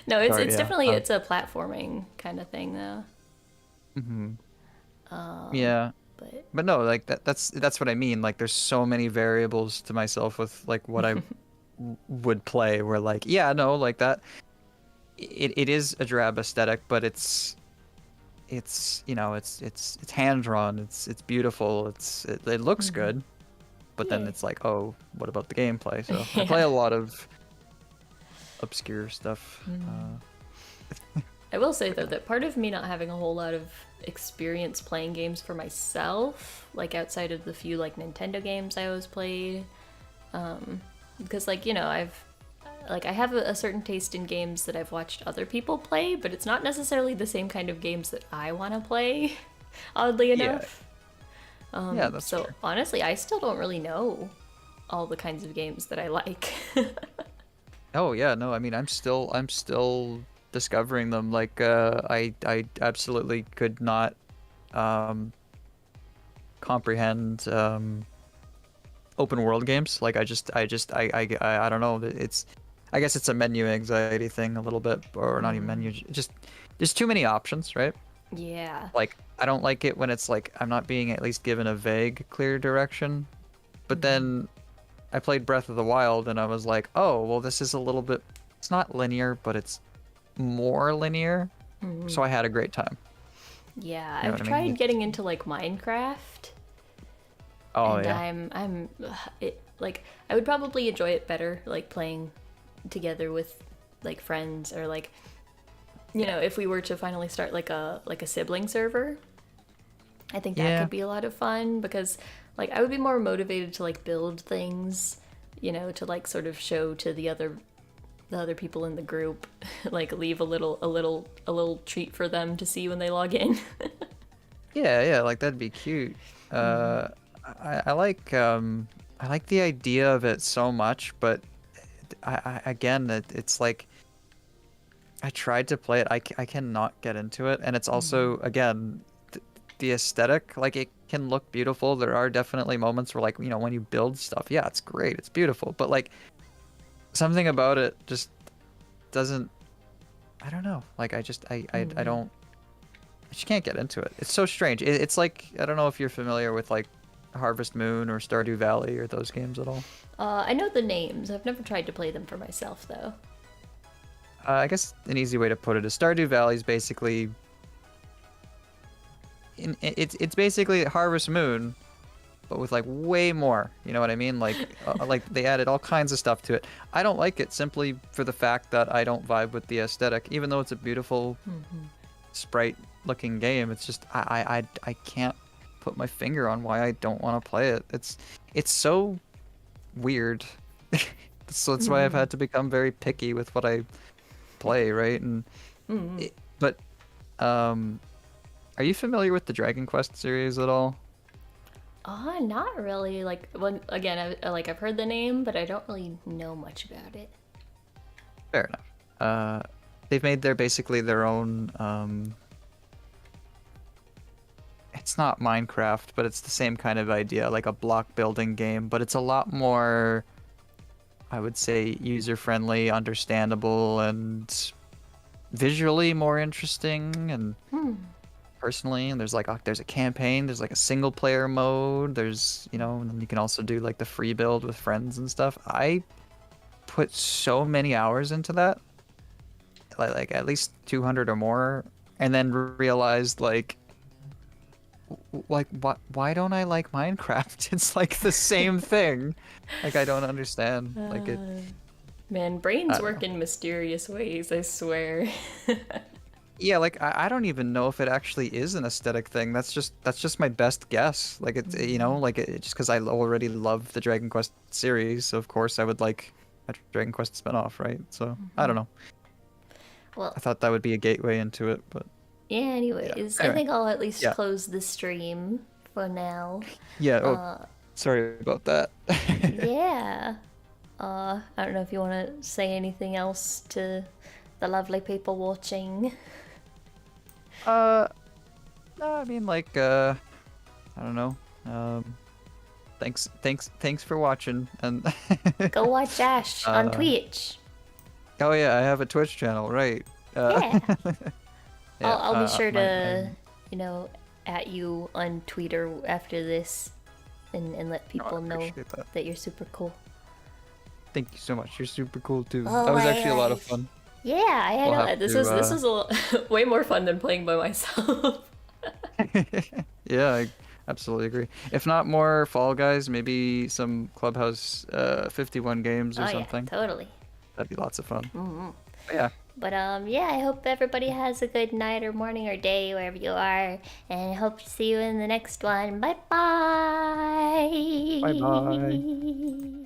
No, it's Sorry, it's yeah. definitely it's a platforming kind of thing though. Yeah. But But no, like that's what I mean. Like there's so many variables to myself with like what I would play where like, yeah, no, like that it is a drab aesthetic, but it's hand drawn, it's beautiful, it looks good. But then Yeah. it's like, oh, what about the gameplay? So I play a lot of obscure stuff. I will say though that part of me not having a whole lot of experience playing games for myself, like outside of the few like Nintendo games I always played, because like I have a certain taste in games that I've watched other people play, but it's not necessarily the same kind of games that I want to play. Oddly enough. Yeah, that's So fair. honestly, I still don't really know all the kinds of games that I like. Oh yeah, no, I mean I'm still discovering them. Like I absolutely could not comprehend open world games. Like I don't know. I guess it's a menu anxiety thing a little bit, or not even menu. Just there's too many options, right? Yeah. Like I don't like it when it's like I'm not being at least given a vague, clear direction. But then I played Breath of the Wild and I was like, oh, well, this is a little bit. It's not linear, but it's more linear. So I had a great time. Yeah, You know I've what I tried mean? getting into like Minecraft. Oh And yeah. I'm like I would probably enjoy it better like playing together with like friends, or like if we were to finally start like a sibling server. I think that Yeah. could be a lot of fun because like I would be more motivated to like build things, to like sort of show to the other people in the group, like leave a little treat for them to see when they log in. Yeah, like that'd be cute. I like the idea of it so much, but again, it's like I tried to play it. I cannot get into it, and it's also again the aesthetic. Like it can look beautiful. There are definitely moments where like when you build stuff, yeah, it's great, it's beautiful, but like something about it just doesn't. I don't know. Like I just I don't. I just can't get into it. It's so strange. It's like I don't know if you're familiar with like Harvest Moon or Stardew Valley or those games at all. I know the names. I've never tried to play them for myself though. I guess an easy way to put it is Stardew Valley is basically it's basically Harvest Moon, but with like way more. You know what I mean? Like they added all kinds of stuff to it. I don't like it simply for the fact that I don't vibe with the aesthetic, even though it's a beautiful sprite-looking game. It's just I can't put my finger on why I don't want to play it. It's so weird. So that's why I've had to become very picky with what I play, right? And are you familiar with the Dragon Quest series at all? Not really. Like, again, I've heard the name, but I don't really know much about it. Fair enough. They've made basically their own. It's not Minecraft, but it's the same kind of idea, like a block building game, but it's a lot more, I would say, user-friendly, understandable, and visually more interesting, and personally, and there's a campaign, there's like a single player mode, there's, and then you can also do like the free build with friends and stuff. I put so many hours into that, like at least 200 or more, and then realized like why don't I like Minecraft? It's like the same thing. Like, I don't understand. Like it. Man, brains work in mysterious ways, I swear. Yeah, like I don't even know if it actually is an aesthetic thing. That's just my best guess. Like it's just because I already love the Dragon Quest series, so of course I would like a Dragon Quest spinoff, right? So I don't know. Well, I thought that would be a gateway into it, but yeah. Anyways, Anyway. I think I'll at least close the stream for now. yeah. Sorry about that. Yeah. I don't know if you want to say anything else to the lovely people watching. No, I mean, like, I don't know. Thanks for watching, and Go watch Ash on Twitch. oh yeah, I have a Twitch channel, right? Yeah. Yeah, I'll be sure to, at you on Twitter after this, and let people know appreciate that you're super cool. Thank you so much. You're super cool too. Oh, that was my actually a lot of gosh. fun. Yeah, I had We'll have this to, was way more fun than playing by myself. Yeah, I absolutely agree. If not more Fall Guys, maybe some Clubhouse 51 games or something. Yeah, totally. That'd be lots of fun. But yeah. But yeah, I hope everybody has a good night or morning or day wherever you are, and I hope to see you in the next one. Bye bye. Bye bye.